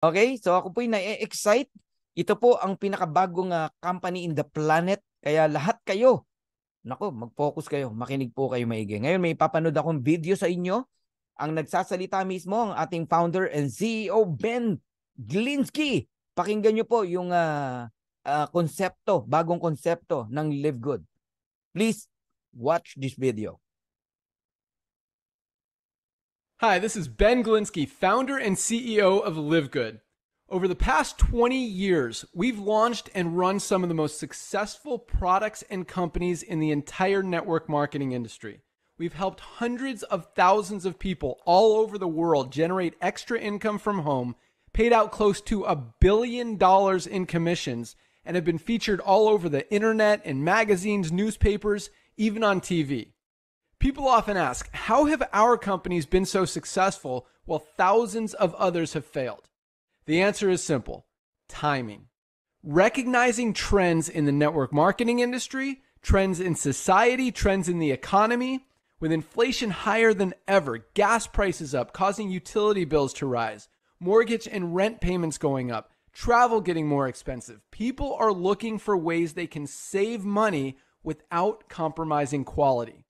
Okay, so ako po'y na-excite. Ito po ang pinakabagong company in the planet. Kaya lahat kayo, nako, mag-focus kayo, makinig po kayo maigi. Ngayon may papanood akong video sa inyo. Ang nagsasalita mismo ang ating founder and CEO, Ben Glinsky. Pakinggan nyo po yung konsepto, bagong konsepto ng Live Good. Please watch this video. Hi, this is Ben Glinsky, founder and CEO of Live Good. Over the past 20 years, we've launched and run some of the most successful products and companies in the entire network marketing industry. We've helped hundreds of thousands of people all over the world generate extra income from home, paid out close to $1 billion in commissions, and have been featured all over the internet, in magazines, newspapers, even on TV. People often ask, how have our companies been so successful while thousands of others have failed? The answer is simple: timing. Recognizing trends in the network marketing industry, trends in society, trends in the economy. With inflation higher than ever, gas prices up, causing utility bills to rise, mortgage and rent payments going up, travel getting more expensive, people are looking for ways they can save money without compromising quality.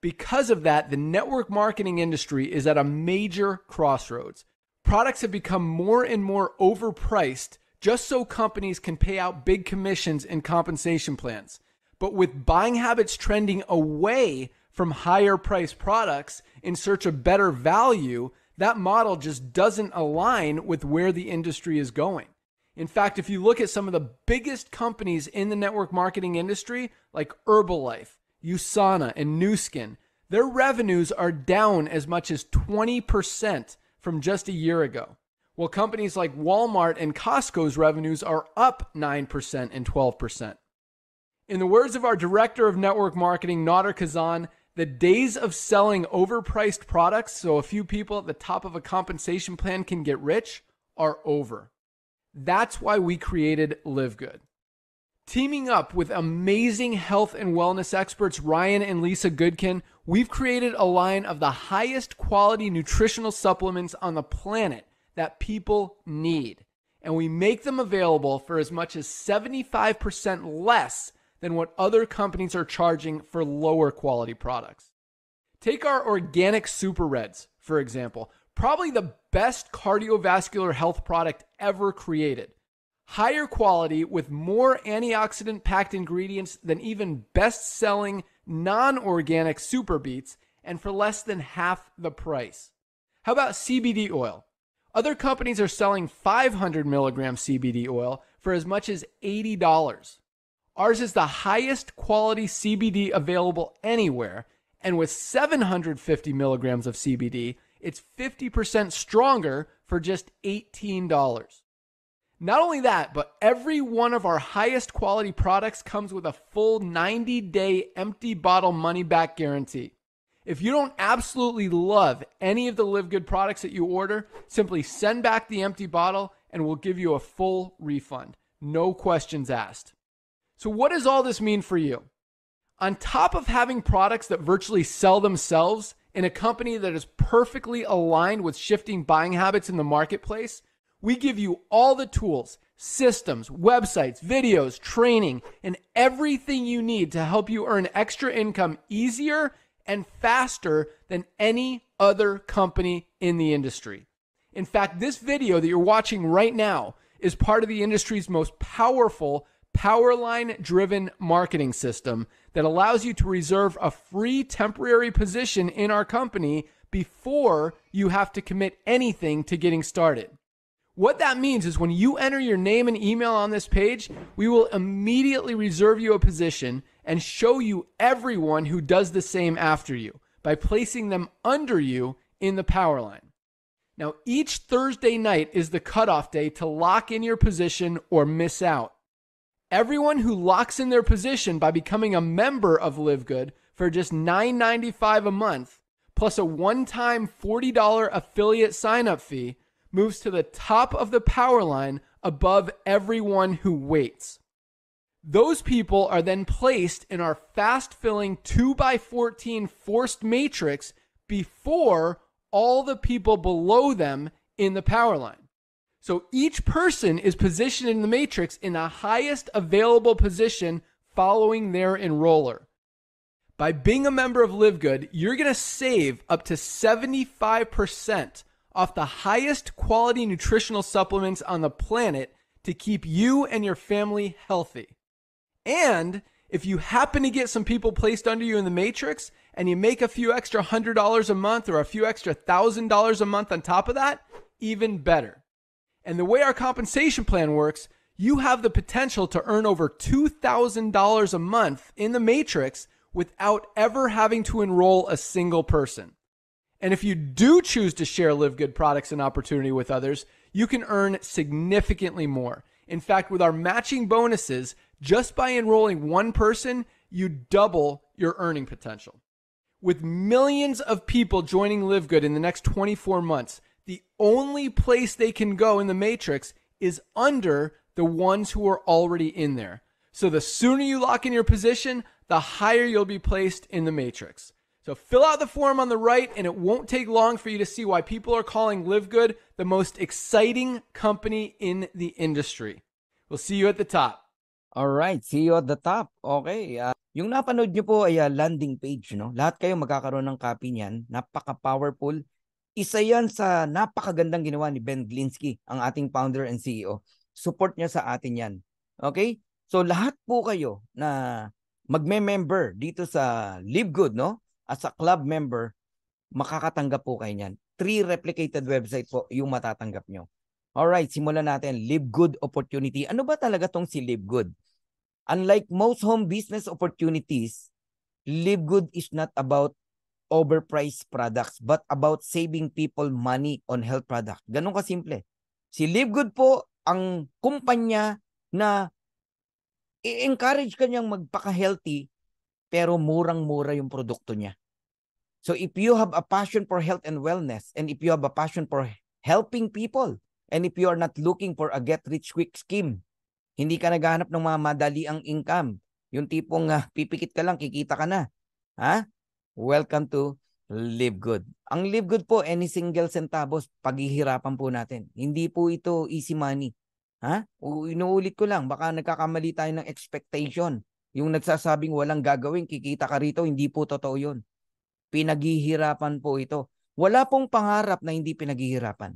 Because of that, the network marketing industry is at a major crossroads. Products have become more and more overpriced just so companies can pay out big commissions and compensation plans. But with buying habits trending away from higher priced products in search of better value, that model just doesn't align with where the industry is going. In fact, if you look at some of the biggest companies in the network marketing industry, like Herbalife, USANA, and Nu Skin, their revenues are down as much as 20% from just a year ago, while companies like Walmart and Costco's revenues are up 9% and 12%. In the words of our director of network marketing, Nader Kazan, the days of selling overpriced products so a few people at the top of a compensation plan can get rich are over. That's why we created Live Good. Teaming up with amazing health and wellness experts Ryan and Lisa Goodkin, we've created a line of the highest quality nutritional supplements on the planet that people need. And we make them available for as much as 75% less than what other companies are charging for lower quality products. Take our organic Super Reds, for example, probably the best cardiovascular health product ever created. Higher quality with more antioxidant-packed ingredients than even best-selling non-organic Super Beets, and for less than half the price. How about CBD oil? Other companies are selling 500 milligram CBD oil for as much as $80. Ours is the highest quality CBD available anywhere, and with 750 milligrams of CBD, it's 50% stronger for just $18. Not only that, but every one of our highest quality products comes with a full 90-day empty bottle money-back guarantee. If you don't absolutely love any of the Live Good products that you order, simply send back the empty bottle and we'll give you a full refund. No questions asked. So what does all this mean for you? On top of having products that virtually sell themselves in a company that is perfectly aligned with shifting buying habits in the marketplace, we give you all the tools, systems, websites, videos, training, and everything you need to help you earn extra income easier and faster than any other company in the industry. In fact, this video that you're watching right now is part of the industry's most powerful Powerline-driven marketing system that allows you to reserve a free temporary position in our company before you have to commit anything to getting started. What that means is when you enter your name and email on this page, we will immediately reserve you a position and show you everyone who does the same after you by placing them under you in the power line. Now, each Thursday night is the cutoff day to lock in your position or miss out. Everyone who locks in their position by becoming a member of Live Good for just $9.95 a month, plus a one-time $40 affiliate sign-up fee, moves to the top of the power line above everyone who waits. Those people are then placed in our fast-filling 2x14 forced matrix before all the people below them in the power line. So each person is positioned in the matrix in the highest available position following their enroller. By being a member of Live Good, you're going to save up to 75% off the highest quality nutritional supplements on the planet to keep you and your family healthy. And if you happen to get some people placed under you in the matrix and you make a few extra $100 a month or a few extra $1,000 a month on top of that, even better. And the way our compensation plan works, you have the potential to earn over $2,000 a month in the matrix without ever having to enroll a single person. And if you do choose to share Live Good products and opportunity with others, you can earn significantly more. In fact, with our matching bonuses, just by enrolling one person, you double your earning potential. With millions of people joining Live Good in the next 24 months, the only place they can go in the matrix is under the ones who are already in there. So the sooner you lock in your position, the higher you'll be placed in the matrix. So fill out the form on the right, and it won't take long for you to see why people are calling Live Good the most exciting company in the industry. We'll see you at the top. Alright, see you at the top. Okay. Yung napanood nyo po ay landing page, no? Lahat kayo magkakaroon ng copy niyan. Napaka-powerful. Isa yan sa napakagandang ginawa ni Ben Glinsky, ang ating founder and CEO. Support niya sa atin yan. Okay? So lahat po kayo na magme-member dito sa Live Good, no? As a club member, makakatanggap po kayo niyan. 3 replicated website po yung matatanggap nyo. Alright, simulan natin. Live Good opportunity. Ano ba talaga tong si Live Good? Unlike most home business opportunities, Live Good is not about overpriced products but about saving people money on health products. Ganun kasimple. Si Live Good po ang kumpanya na i-encourage kanyang magpaka-healthy pero murang-mura yung produkto niya. So if you have a passion for health and wellness, and if you have a passion for helping people, and if you are not looking for a get-rich-quick scheme, hindi ka naghahanap ng mga madaliang income, yung tipong pipikit ka lang, kikita ka na, ha? Welcome to Live Good. Ang Live Good po, any single centavos, paghihirapan po natin. Hindi po ito easy money. Ha? Inuulit ko lang, baka nagkakamali tayo ng expectation. Yung nagsasabing walang gagawin, kikita ka rito, hindi po totoo yun. Pinaghihirapan po ito. Wala pong pangarap na hindi pinaghihirapan.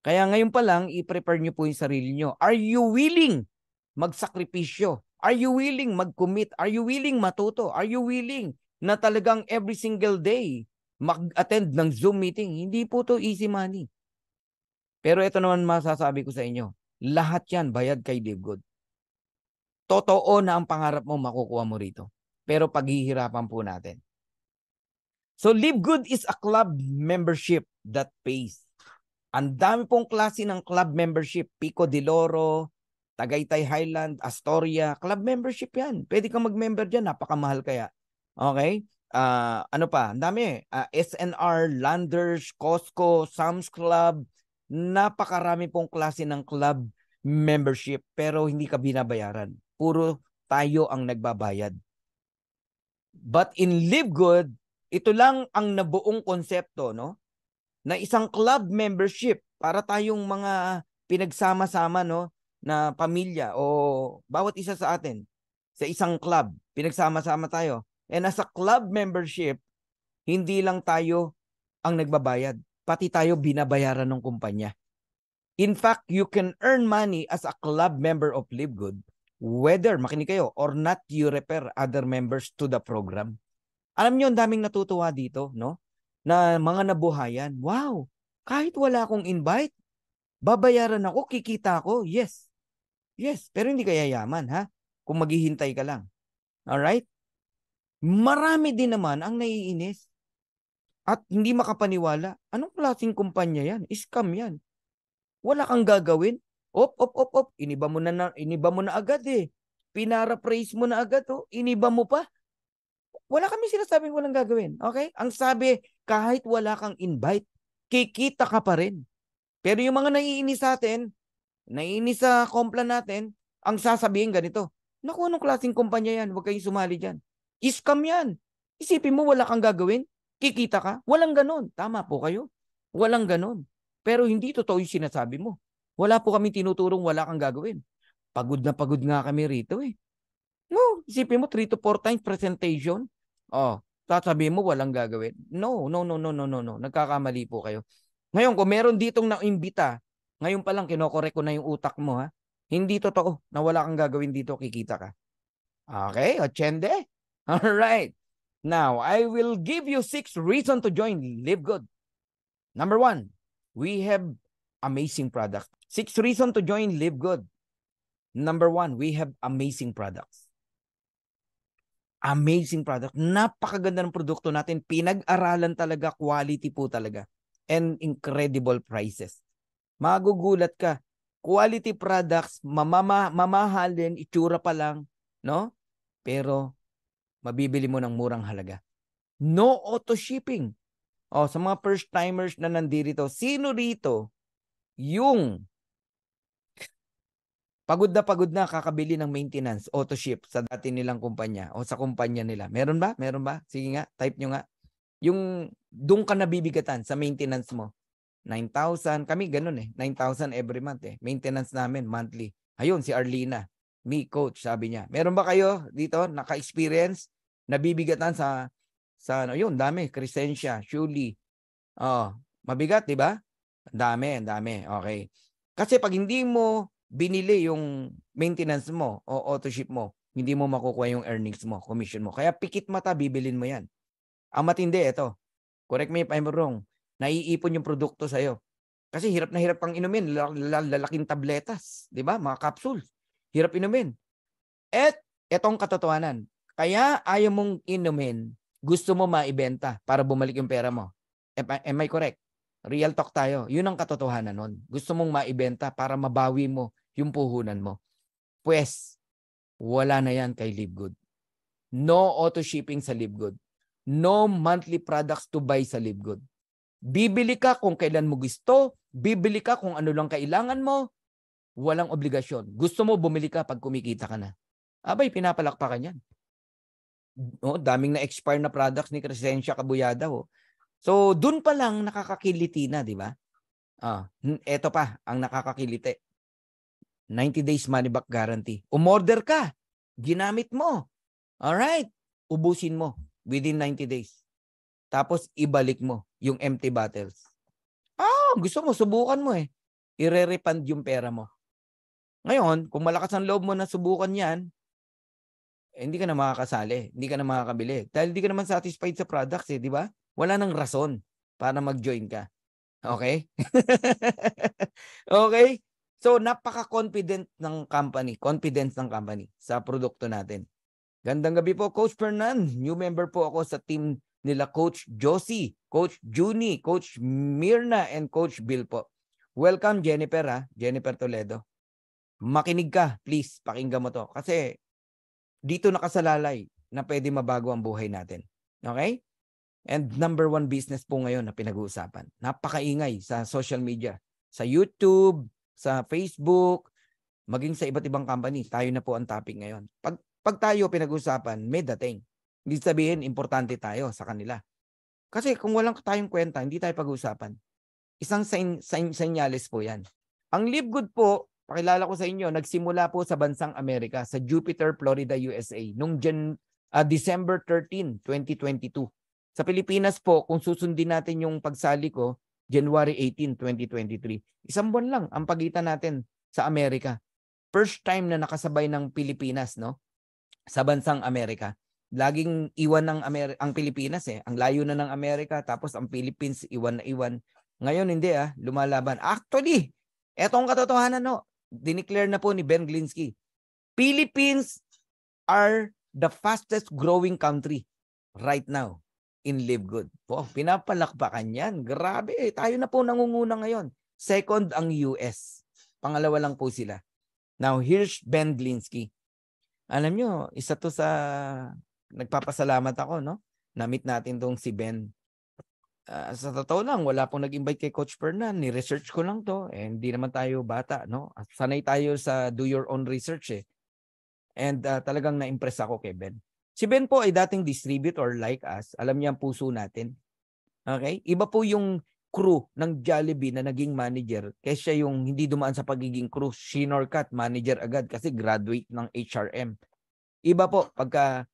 Kaya ngayon pa lang, i-prepare nyo po yung sarili nyo. Are you willing magsakripisyo? Are you willing mag-commit? Are you willing matuto? Are you willing na talagang every single day mag-attend ng Zoom meeting? Hindi po to easy money. Pero ito naman masasabi ko sa inyo. Lahat yan bayad kay Live Good. Totoo na ang pangarap mo makukuha mo rito. Pero paghihirapan po natin. So Live Good is a club membership that pays. Ang dami pong klase ng club membership. Pico de Loro, Tagaytay Highland, Astoria. Club membership yan. Pwede kang mag-member dyan. Napakamahal kaya. Okay? Ano pa? Ang dami. SNR, Landers, Costco, Sam's Club. Napakarami pong klase ng club membership. Pero hindi ka binabayaran. Puro tayo ang nagbabayad. But in Live Good, ito lang ang nabuong konsepto, no? Na isang club membership para tayong mga pinagsama-sama, no, na pamilya o bawat isa sa atin sa isang club, pinagsama-sama tayo. And as a club membership, hindi lang tayo ang nagbabayad, pati tayo binabayaran ng kumpanya. In fact, you can earn money as a club member of Live Good, whether, makinig kayo, or not you refer other members to the program. Alam niyo, ang daming natutuwa dito, no? Na mga nabuhayan. Wow, kahit wala akong invite, babayaran ako, kikita ako. Yes. Yes, pero hindi ka yayaman, ha? Kung maghihintay ka lang. Alright? Marami din naman ang naiinis at hindi makapaniwala. Anong klaseng kumpanya yan? Scam yan. Wala kang gagawin. Op. Iniba mo na agad eh. Pinara-praise mo na agad, oh. Iniba mo pa. Wala kami sinasabing walang gagawin. Okay? Ang sabi, kahit wala kang invite, kikita ka pa rin. Pero yung mga naiinis sa atin, naiinis sa komplan natin, ang sasabihin ganito, naku, anong klaseng kumpanya yan? Huwag kayong sumali dyan. Scam yan. Isipin mo, wala kang gagawin, kikita ka. Walang ganon. Tama po kayo. Walang ganon. Pero hindi totoo yung sinasabi mo. Wala po kami tinuturong wala kang gagawin. Pagod na pagod nga kami rito eh. No, isipin mo 3 to 4 times presentation. Oh, sasabihin mo walang gagawin. No. Nagkakamali po kayo. Ngayon, kung meron ditong naimbita, ngayon pa lang kinokorek ko na yung utak mo ha. Hindi totoo na wala kang gagawin dito, kikita ka. Okay, Ochende? All right. Now, I will give you 6 reasons to join Live Good. Number 1, we have amazing products. 6 reasons to join Live Good. Number 1, we have amazing products. Amazing product. Napakaganda ng produkto natin. Pinag-aralan talaga, quality po talaga. And incredible prices. Magugulat ka. Quality products, mamahal din, itsura pa lang, no? Pero mabibili mo ng murang halaga. No auto shipping. O, sa mga first timers na nandito, sino rito yung pagod na kakabili ng maintenance, auto ship sa dati nilang kumpanya o sa kumpanya nila? Meron ba? Meron ba? Sige nga, type nyo nga. Yung doon ka nabibigatan sa maintenance mo. 9,000. Kami ganun eh. 9,000 every month eh. Maintenance namin monthly. Ayun, si Arlina. Me, coach, sabi niya. Meron ba kayo dito naka-experience? Nabibigatan sa ano, yun, dami. Crescencia, Shuli. Oh, mabigat, di ba? Ang dami. Okay. Kasi pag hindi mo binili yung maintenance mo o auto ship mo, hindi mo makukuha yung earnings mo, commission mo. Kaya pikit mata, bibilin mo yan. Ang matindi, ito. Correct me if I'm wrong. Naiipon yung produkto sa'yo. Kasi hirap na hirap pang inumin. Lalaking tabletas. Di ba? Mga capsules. Hirap inumin. At etong katotohanan. Kaya ayaw mong inumin, gusto mo maibenta para bumalik yung pera mo. Am I correct? Real talk tayo. Yun ang katotohanan nun. Gusto mong maibenta para mabawi mo yung puhunan mo. Pues, wala na yan kay Live Good. No auto shipping sa Live Good. No monthly products to buy sa Live Good. Bibili ka kung kailan mo gusto. Bibili ka kung ano lang kailangan mo. Walang obligasyon. Gusto mo, bumili ka pag kumikita ka na. Abay, pinapalakpakan yan. Oh, daming na-expire na products ni Crescencia Kabuyada. Oh. So, dun pa lang nakakakiliti na, di ba? Eto pa, ang nakakakiliti. 90 days money back guarantee. Umorder ka. Ginamit mo. Alright. Ubusin mo within 90 days. Tapos, ibalik mo yung empty bottles. Gusto mo, subukan mo eh. I-refund yung pera mo. Ngayon, kung malakas ang loob mo na subukan yan, hindi ka na makakasali, hindi ka na makakabili. Dahil hindi ka naman satisfied sa products eh, di ba? Wala nang rason para mag-join ka. Okay? Okay? So, napaka-confident ng company, confidence ng company sa produkto natin. Gandang gabi po, Coach Fernan. New member po ako sa team nila Coach Josie, Coach Juni, Coach Mirna, and Coach Bill po. Welcome, Jennifer ha, Jennifer Toledo. Makinig ka, please, pakinggan mo to. Kasi dito nakasalalay na pwede mabago ang buhay natin. Okay? And number 1 business po ngayon na pinag-uusapan. Napakaingay sa social media. Sa YouTube, sa Facebook, maging sa iba't ibang company. Tayo na po ang topic ngayon. Pag tayo pinag-uusapan, may dating. Hindi sabihin, importante tayo sa kanila. Kasi kung walang tayong kwenta, hindi tayo pag-uusapan. Isang senyales po yan. Ang Live Good po, pakilala ko sa inyo, nagsimula po sa bansang Amerika, sa Jupiter, Florida, USA, noong December 13, 2022. Sa Pilipinas po, kung susundin natin yung pagsali ko, January 18, 2023. Isang buwan lang ang pagitan natin sa Amerika. First time na nakasabay ng Pilipinas, no? Sa bansang Amerika. Laging iwan ng ang Pilipinas eh. Ang layo na ng Amerika, tapos ang Philippines iwan na iwan. Ngayon hindi lumalaban. Actually, etong katotohanan no, dineclare na po ni Ben Glinsky. Philippines are the fastest growing country right now in Live Good. Wow, pinapalakpakan yan. Grabe, tayo na po nangunguna ngayon. Second ang US. Pangalawa lang po sila. Now, here's Ben Glinsky. Alam nyo, isa to sa nagpapasalamat ako, no? Na-meet natin tong si Ben. Sa totoo lang, wala pong nag-invite kay Coach Fernan. Ni-research ko lang to. Hindi naman tayo bata, no? Sanay tayo sa do your own research eh. And talagang na-impress ako kay Ben. Si Ben po ay dating distributor like us. Alam niya ang puso natin. Okay? Iba po yung crew ng Jollibee na naging manager kaysa yung hindi dumaan sa pagiging crew, shinorkat, manager agad kasi graduate ng HRM. Iba po pagka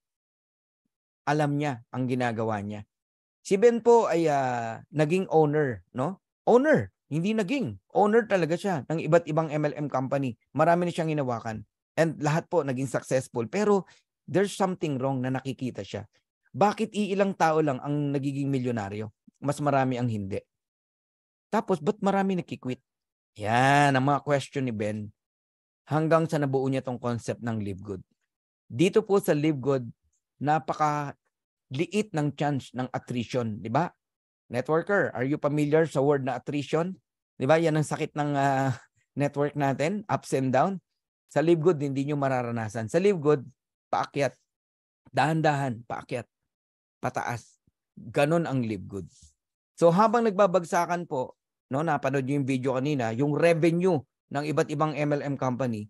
alam niya ang ginagawa niya. Si Ben po ay naging owner, no? Owner, hindi naging. Owner talaga siya ng iba't ibang MLM company. Marami na siyang hinawakan. And lahat po naging successful. Pero there's something wrong na nakikita siya. Bakit iilang tao lang ang nagiging milyonaryo? Mas marami ang hindi. Tapos, ba't marami nakikwit? Yan, ang mga question ni Ben. Hanggang sa nabuo niya tong concept ng Live Good. Dito po sa Live Good, napaka-liit ng chance ng attrition. Di ba? Networker, are you familiar sa word na attrition? Di ba? Yan ang sakit ng network natin, ups and down. Sa Live Good, hindi nyo mararanasan. Sa Live Good, paakyat. Dahan-dahan, paakyat. Pataas. Ganon ang Live Good. So habang nagbabagsakan po, no, napanood nyo yung video kanina, yung revenue ng iba't ibang MLM company,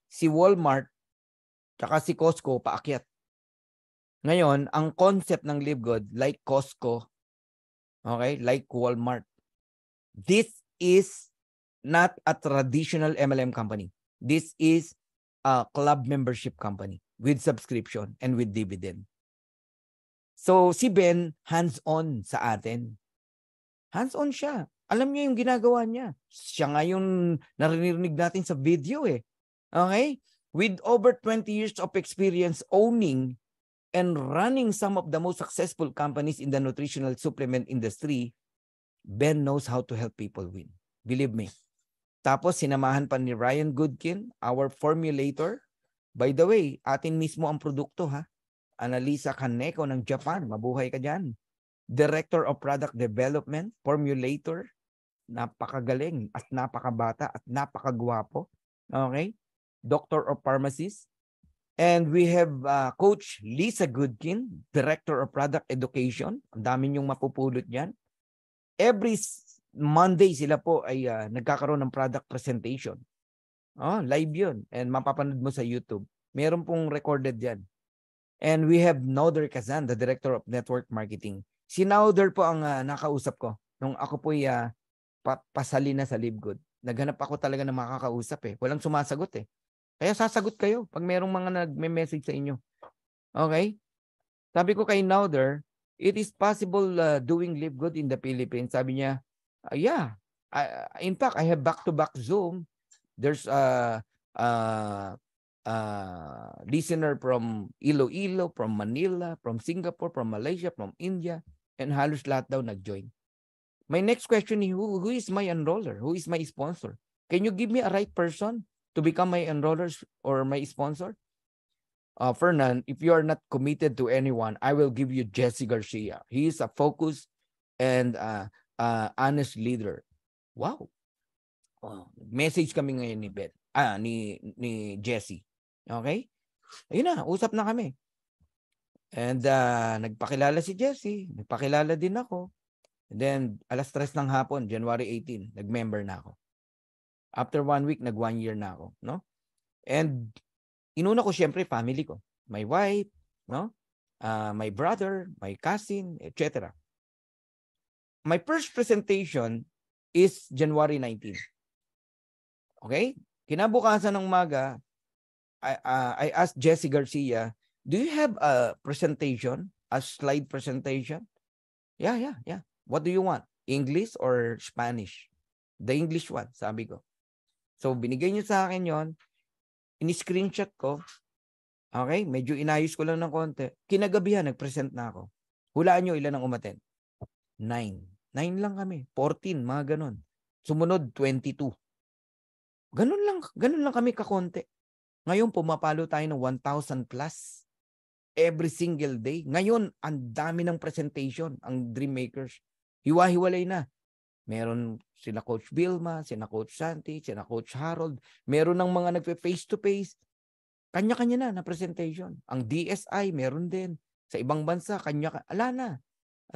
si Walmart, tsaka si Costco, paakyat. Ngayon, ang concept ng Live Good, like Costco, okay, like Walmart, this is not a traditional MLM company. This is a club membership company with subscription and with dividend. So, si Ben, hands-on sa atin. Hands-on siya. Alam niya yung ginagawa niya. Siya nga yung narinig natin sa video eh. Okay? With over 20 years of experience owning and running some of the most successful companies in the nutritional supplement industry, Ben knows how to help people win. Believe me. Tapos, sinamahan pa ni Ryan Goodkin, our formulator. By the way, atin mismo ang produkto ha. Analisa Kaneko ng Japan. Mabuhay ka dyan. Director of Product Development, formulator. Napakagaling at napakabata at napakagwapo. Okay? Doctor of Pharmacist. And we have Coach Lisa Goodkin, Director of Product Education. Ang dami niyong mapupulot dyan. Every Monday sila po ay nagkakaroon ng product presentation. Live yun. And mapapanood mo sa YouTube. Meron pong recorded yan. And we have Nauder Kazan, the Director of Network Marketing. Si Nauder po ang nakausap ko nung ako po pasali na sa Live Good. Naghanap ako talaga ng makakausap eh. Walang sumasagot eh. Kaya sasagot kayo pag merong mga nagme-message sa inyo. Okay? Sabi ko kay Nauder, it is possible doing Live Good in the Philippines. Sabi niya, yeah. In fact, I have back-to-back Zoom. There's listener from Iloilo, from Manila, from Singapore, from Malaysia, from India, and halos lahat daw nag-join. My next question is, who is my enroller? Who is my sponsor? Can you give me a right person to become my enroller or my sponsor? Fernan, if you are not committed to anyone, I will give you Jesse Garcia. He is a focused and honest leader. Wow. Message kami ngayon ni Ben. Ni Jesse. Okay? Ayun na, usap na kami. And nagpakilala si Jesse, nagpakilala din ako. And then, 3:00 ng hapon, January 18, nag-member na ako. After 1 week, nag 1 year na ako. No? And, inuna ko siyempre family ko. My wife, no? My brother, my cousin, etc. My first presentation is January 19. Okay? Kinabukasan ng umaga, I asked Jesse Garcia, do you have a presentation, a slide presentation? Yeah. What do you want? English or Spanish? The English one, sabi ko. So, binigay niyo sa akin yon, in-screenshot ko. Okay? Medyo inayos ko lang ng konti. Kinagabihan, nag-present na ako. Hulaan niyo ilan ang umaten? 9 lang kami. 14, mga ganon. Sumunod, 22. Ganun lang kami kakonti. Ngayon, pumapalo tayo ng 1,000 plus every single day. Ngayon, ang dami ng presentation, ang Dream Makers. Hiwa-hiwalay na. Meron sila Coach Vilma, sila Coach Santi, sila Coach Harold. Meron ng mga nagpe-face-to-face. Kanya-kanya na presentation. Ang DSI, meron din. Sa ibang bansa, ala na.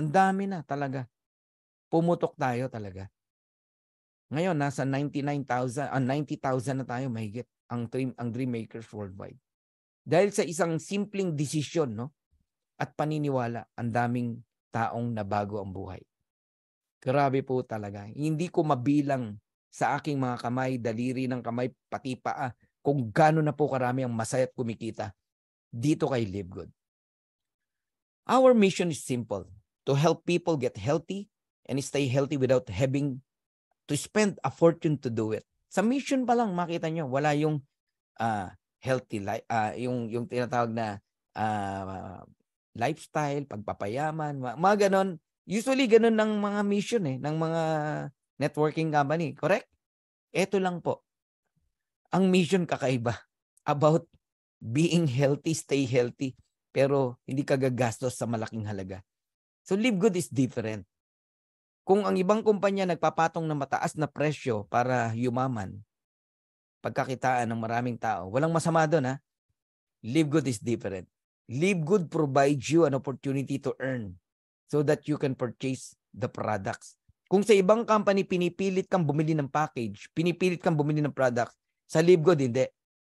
Ang dami na talaga. Pumutok tayo talaga. Ngayon, nasa 90,000 na tayo mahigit ang Dream Makers worldwide. Dahil sa isang simpleng desisyon, no? At paniniwala, ang daming taong nabago ang buhay. Grabe po talaga. Hindi ko mabilang sa aking mga kamay, daliri ng kamay, pati paa, kung gaano na po karami ang masaya at kumikita dito kay Live Good. Our mission is simple, to help people get healthy and stay healthy without having to spend a fortune to do it. Sa mission pa lang, makita nyo, wala yung healthy life, yung tinatawag na lifestyle, pagpapayaman, mga ganon. Usually ganon ng mga mission ng mga networking company, correct? Ito lang po. Ang mission kakaiba about being healthy, stay healthy, pero hindi ka gagastos sa malaking halaga. So Live Good is different. Kung ang ibang kumpanya nagpapatong ng mataas na presyo para yumaman, pagkakitaan ng maraming tao, walang masama doon ha. Live Good is different. Live Good provides you an opportunity to earn so that you can purchase the products. Kung sa ibang company, pinipilit kang bumili ng package, pinipilit kang bumili ng products, sa Live Good, hindi.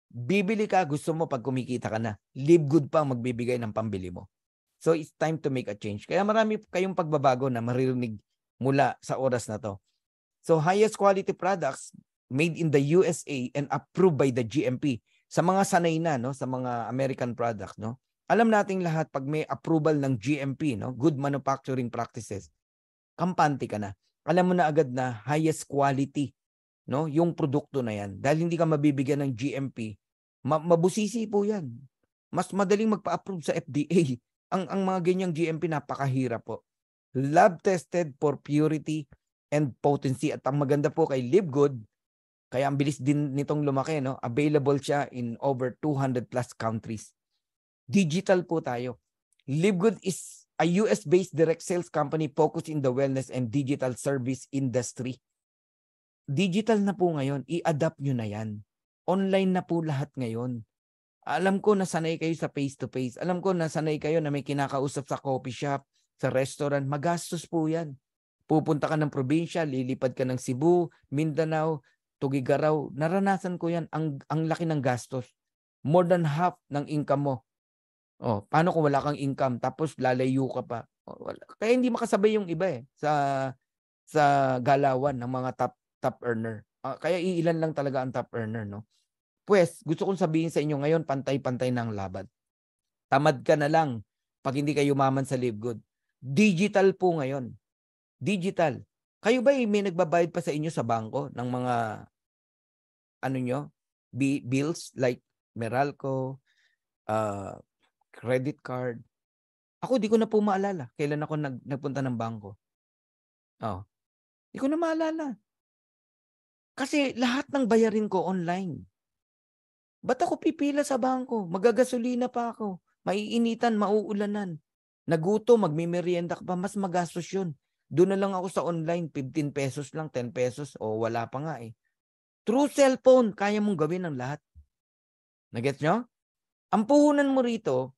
Bibili ka, gusto mo pag kumikita ka na. Live Good pa ang magbibigay ng pambili mo. So, it's time to make a change. Kaya marami kayong pagbabago na maririnig mula sa oras na to. So, highest quality products made in the USA and approved by the GMP. Sa mga sanay na, no, sa mga American products, no, alam nating lahat pag may approval ng GMP, no, Good Manufacturing Practices, kampante ka na. Alam mo na agad na highest quality, no, yung produkto na yan. Dahil hindi ka mabibigyan ng GMP, mabusisi po yan. Mas madaling magpa-approve sa FDA. Ang mga ganyang GMP napakahirap po. Lab tested for purity and potency. At ang maganda po kay Live Good, kaya ang bilis din nitong lumaki, no? Available siya in over 200 plus countries. Digital po tayo. Live Good is a US-based direct sales company focused in the wellness and digital service industry. Digital na po ngayon. I-adapt nyo na yan. Online na po lahat ngayon. Alam ko na sanay kayo sa face-to-face. Alam ko na sanay kayo na may kinakausap sa coffee shop, sa restaurant. Magastos po yan. Pupunta ka ng probinsya, lilipad ka ng Cebu, Mindanao, Tugigaraw. Naranasan ko yan. Ang laki ng gastos. More than half ng income mo. Oh, paano kung wala kang income tapos lalayo ka pa? Oh, wala. Kaya hindi makasabay yung iba sa galawan ng mga top earner. Kaya iilan lang talaga ang top earner, no? Pues, gusto kong sabihin sa inyo ngayon, pantay-pantay na ang laban. Tamad ka na lang pag hindi kayo yumaman sa Live Good. Digital po ngayon. Digital. Kayo ba may nagbabayad pa sa inyo sa bangko ng mga bills like Meralco, credit card? Ako, di ko na po maalala kailan ako nagpunta ng bangko. Oh, di ko na maalala. Kasi lahat ng bayarin ko online. Ba't ako pipila sa bangko? Magagasolina pa ako. Maiinitan, mauulanan. Naguto, magmimerienda ka pa. Mas magastos yun. Doon na lang ako sa online. 15 pesos lang, 10 pesos. O wala pa nga eh. Through cellphone, kaya mong gawin ang lahat. Nagets nyo? Ang puhunan mo rito,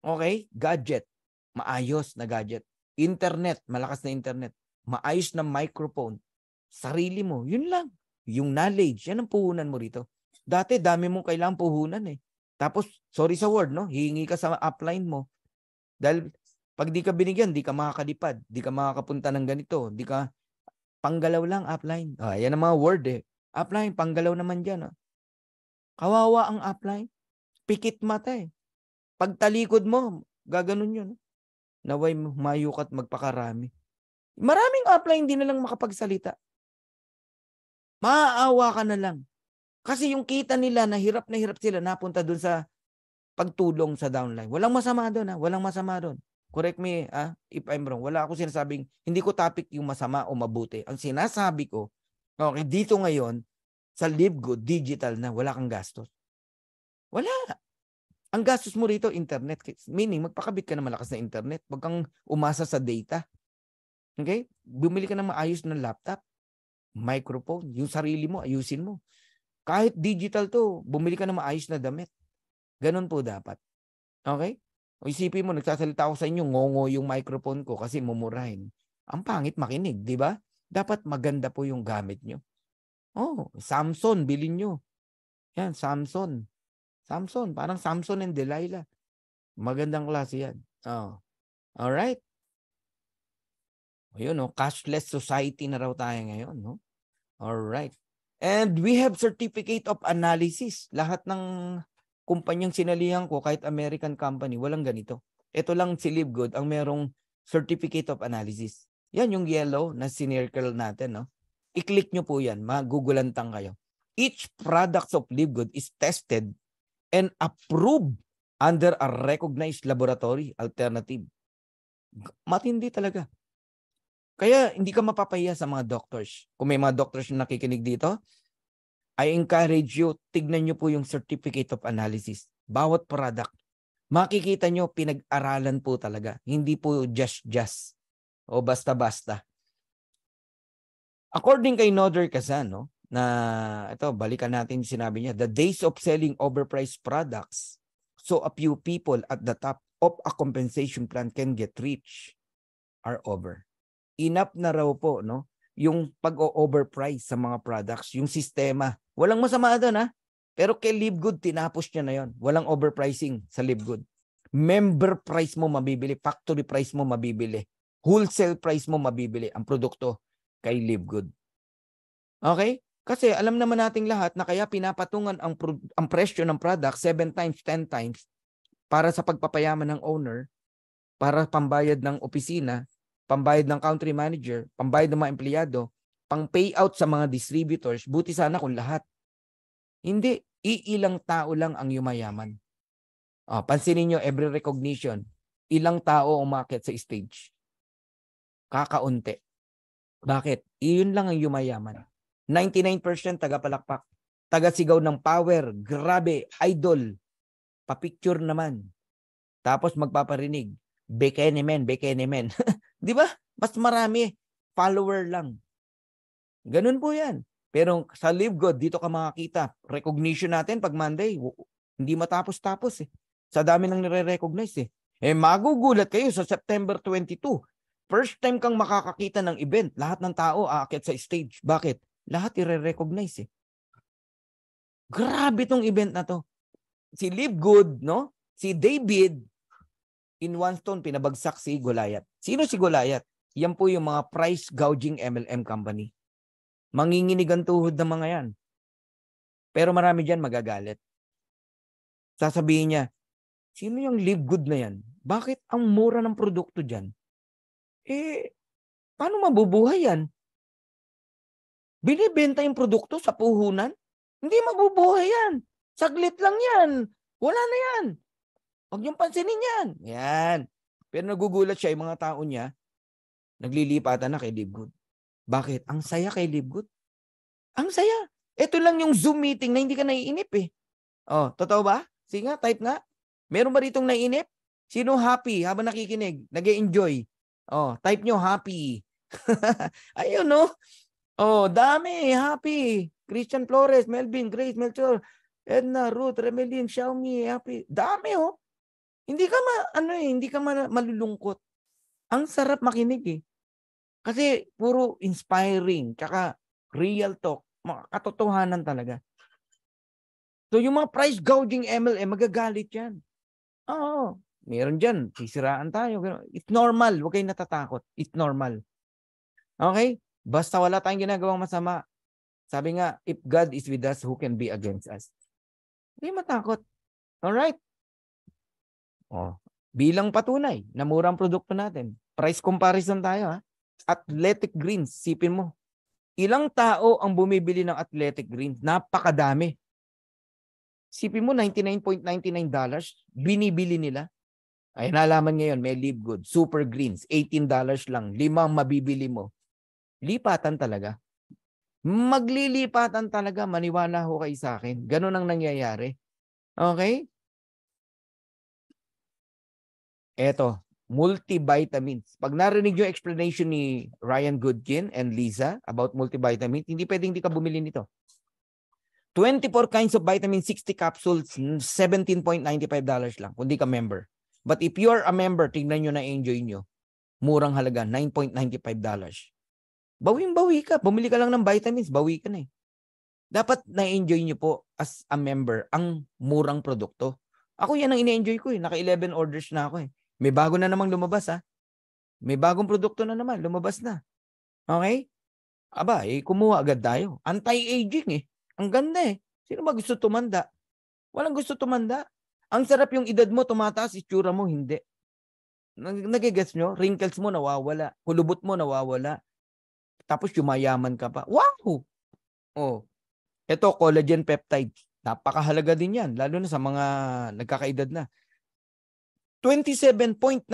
okay, gadget. Maayos na gadget. Internet, malakas na internet. Maayos na microphone. Sarili mo, yun lang. Yung knowledge, yan ang puhunan mo rito. Dati, dami mong kailangang puhunan eh. Tapos, sorry sa word, no? Hihingi ka sa upline mo. Dahil, pag di ka binigyan, di ka makakalipad. Di ka makakapunta ng ganito. Di ka, panggalaw lang, upline. Yan ang mga word eh. Upline, panggalaw naman dyan. Kawawa ang upline. Pikit mata eh. Pag talikod mo, gaganon yun. Naway mayukat magpakarami. Maraming upline, di na lang makapagsalita. Maaawa ka na lang. Kasi yung kita nila, na hirap sila, napunta dun sa pagtulong sa downline. Walang masama doon, ha? Walang masama doon. Correct me if I'm wrong. Wala ako sinasabing, hindi ko topic yung masama o mabuti. Ang sinasabi ko, okay, dito ngayon, sa Live Good, digital na, wala kang gastos. Wala. Ang gastos mo rito, internet. Meaning, magpakabit ka na malakas na internet. Huwag kang umasa sa data. Okay? Bumili ka ng maayos na laptop, microphone, yung sarili mo, ayusin mo. Kahit digital to, bumili ka ng maayos na damit. Ganun po dapat. Okay? O isipin mo, nagsasalita ako sa inyo, ngongo yung microphone ko kasi mumurahin. Ang pangit makinig, di ba? Dapat maganda po yung gamit nyo. Oh, Samsung, bilhin nyo. Yan, Samsung. Samsung, parang Samson and Delilah. Magandang klase yan. Oh. Alright? Ayun, no? Cashless society na raw tayo ngayon. No? Alright. And we have certificate of analysis. Lahat ng kumpanyang sinalihan ko, kahit American company, walang ganito. Ito lang si Livegood ang merong certificate of analysis. Yan yung yellow na sinircle natin. No? I-click nyo po yan. Magugulantang kayo. Each product of Livegood is tested and approved under a recognized laboratory alternative. Matindi talaga. Kaya hindi ka mapapahiya sa mga doctors. Kung may mga doctors na nakikinig dito, I encourage you, tignan nyo po yung certificate of analysis. Bawat product. Makikita nyo, pinag-aralan po talaga. Hindi po just o basta-basta. According kay Noder Kazan, no, na ito, balikan natin yung sinabi niya, the days of selling overpriced products so a few people at the top of a compensation plan can get rich are over. Enough na raw po, no, yung pag-overprice sa mga products, yung sistema. Walang masama doon, ha? Pero kay Livegood, tinapos niya na yon. Walang overpricing sa Livegood. Member price mo mabibili, factory price mo mabibili, wholesale price mo mabibili ang produkto kay Livegood. Okay? Kasi alam naman nating lahat na kaya pinapatungan ang presyo ng product 7 times, 10 times para sa pagpapayaman ng owner, para pambayad ng opisina, pambayad ng country manager, pambayad ng mga empleyado, pang payout sa mga distributors. Buti sana kung lahat. Hindi, iilang tao lang ang yumayaman. Pansinin nyo, every recognition, ilang tao umakyat sa stage? Kakaunti. Bakit? Iyon lang ang yumayaman. 99% taga-palakpak. Taga-sigaw ng power. Grabe. Idol. Pa-picture naman. Tapos magpaparinig. Bekenemen, bekenemen. Di ba? Mas marami. Follower lang. Ganun po yan. Pero sa Livegood, dito ka makakita. Recognition natin pag Monday, hindi matapos-tapos eh. Sa dami nang nire-recognize eh. Magugulat kayo sa September 22. First time kang makakakita ng event. Lahat ng tao aakyat sa stage. Bakit? Lahat i-recognize eh. Grabe tong event na to. Si Livegood, no? Si David, in one stone, pinabagsak si Goliath. Sino si Goliath? Yan po yung mga price gouging MLM company. Manginginig ang tuhod ng mga yan. Pero marami dyan magagalit. Sasabihin niya, sino yung Livegood na yan? Bakit ang mura ng produkto dyan? Paano mabubuhay yan? Binibenta yung produkto sa puhunan? Hindi mabubuhay yan. Saglit lang yan. Wala na yan. Huwag niyong pansinin yan. Yan. Pero nagugulat siya, yung mga tao niya, naglilipatan na kay Livegood. Bakit? Ang saya kay Livegood. Ang saya. Ito lang yung Zoom meeting na hindi ka naiinip eh. Totoo ba? Sige nga, type nga. Meron ba ditong naiinip? Sino happy habang nakikinig? Nag-e-enjoy? Type nyo happy. Ayun, no? Dami, happy. Christian Flores, Melvin, Grace, Melchor, Edna, Ruth, Remelin, Xiaomi, happy. Dami, oh. Hindi ka malulungkot. Ang sarap makinig eh. Kasi puro inspiring, tsaka real talk, katotohanan talaga. So yung mga price gouging MLM, magagalit yan. Meron dyan, sisiraan tayo. It's normal, huwag kayong natatakot. It's normal. Okay? Basta wala tayong ginagawang masama. Sabi nga, if God is with us, who can be against us? Hindi matakot. Alright? Bilang patunay na murang produkto natin. Price comparison tayo, ha? Athletic Greens, sipin mo. Ilang tao ang bumibili ng Athletic Greens? Napakadami. Sipin mo, $99.99, binibili nila. Ay, nalaman ngayon, may Livegood, Super Greens, $18 lang. 5 mabibili mo. Lipatan talaga. Maglilipatan talaga, maniwala ho kayo sa akin. Ganun ang nangyayari. Okay? Eto, multivitamins. Pag narinig yung explanation ni Ryan Goodkin and Lisa about multivitamins, hindi pwedeng hindi ka bumili nito. 24 kinds of vitamin, 60 capsules, $17.95 lang kung di ka member. But if you are a member, tingnan nyo na enjoy nyo. Murang halaga, $9.95. Bawing-bawi ka. Bumili ka lang ng vitamins, bawi ka na eh. Dapat na-enjoy nyo po as a member ang murang produkto. Ako yan ang ine-enjoy ko eh. Naka 11 orders na ako eh. May bago na namang lumabas ha. May bagong produkto na naman, lumabas na. Okay? Aba, kumuha agad tayo. Anti-aging eh. Ang ganda eh. Sino ba gusto tumanda? Walang gusto tumanda. Ang sarap yung edad mo, tumataas, itsura mo, hindi. Nagigets nyo? Wrinkles mo nawawala. Kulubot mo nawawala. Tapos yumayaman ka pa. Wow! Oh. Ito, collagen peptides. Napakahalaga din yan, lalo na sa mga nagkakaedad na. $27.95.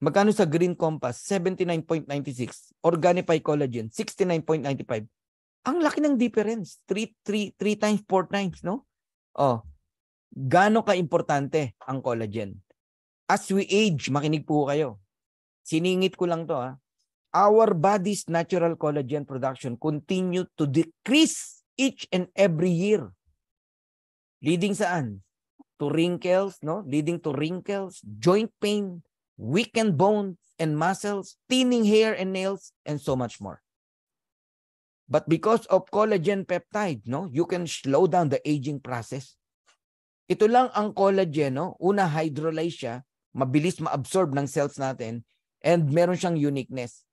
Magkano sa Green Compass? $79.96. Organifi Collagen, $69.95. Ang laki ng difference. 3 times, 4 times, no? Oh. Gaano ka-importante ang collagen? As we age, makinig po kayo. Siningit ko lang to, ha. Our body's natural collagen production continue to decrease each and every year. Leading saan? To wrinkles, no? Leading to wrinkles, joint pain, weakened bones and muscles, thinning hair and nails, and so much more. But because of collagen peptide, no, you can slow down the aging process. Ito lang ang collagen, no? Una, hydrolyze siya, mabilis ma-absorb ng cells natin, and meron siyang uniqueness.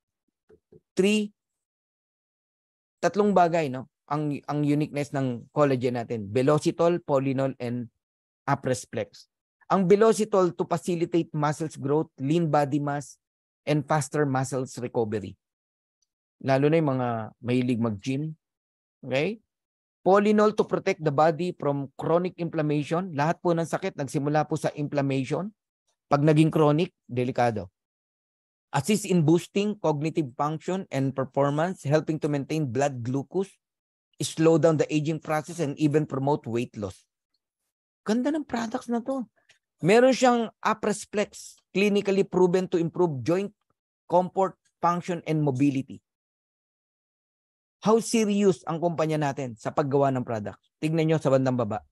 Tatlong bagay, no? Ang uniqueness ng collagen natin. Velocitol, polynol, and Apresflex. Ang Velocitol to facilitate muscles growth, lean body mass, and faster muscles recovery. Lalo na yung mga mahilig mag-gym. Okay? Polynol to protect the body from chronic inflammation. Lahat po ng sakit nagsimula po sa inflammation. Pag naging chronic, delikado. Assist in boosting cognitive function and performance, helping to maintain blood glucose, slow down the aging process, and even promote weight loss. Ganda ng products na to. Meron siyang Apresflex, clinically proven to improve joint comfort, function, and mobility. How serious ang kumpanya natin sa paggawa ng product? Tignan nyo sa bandang baba.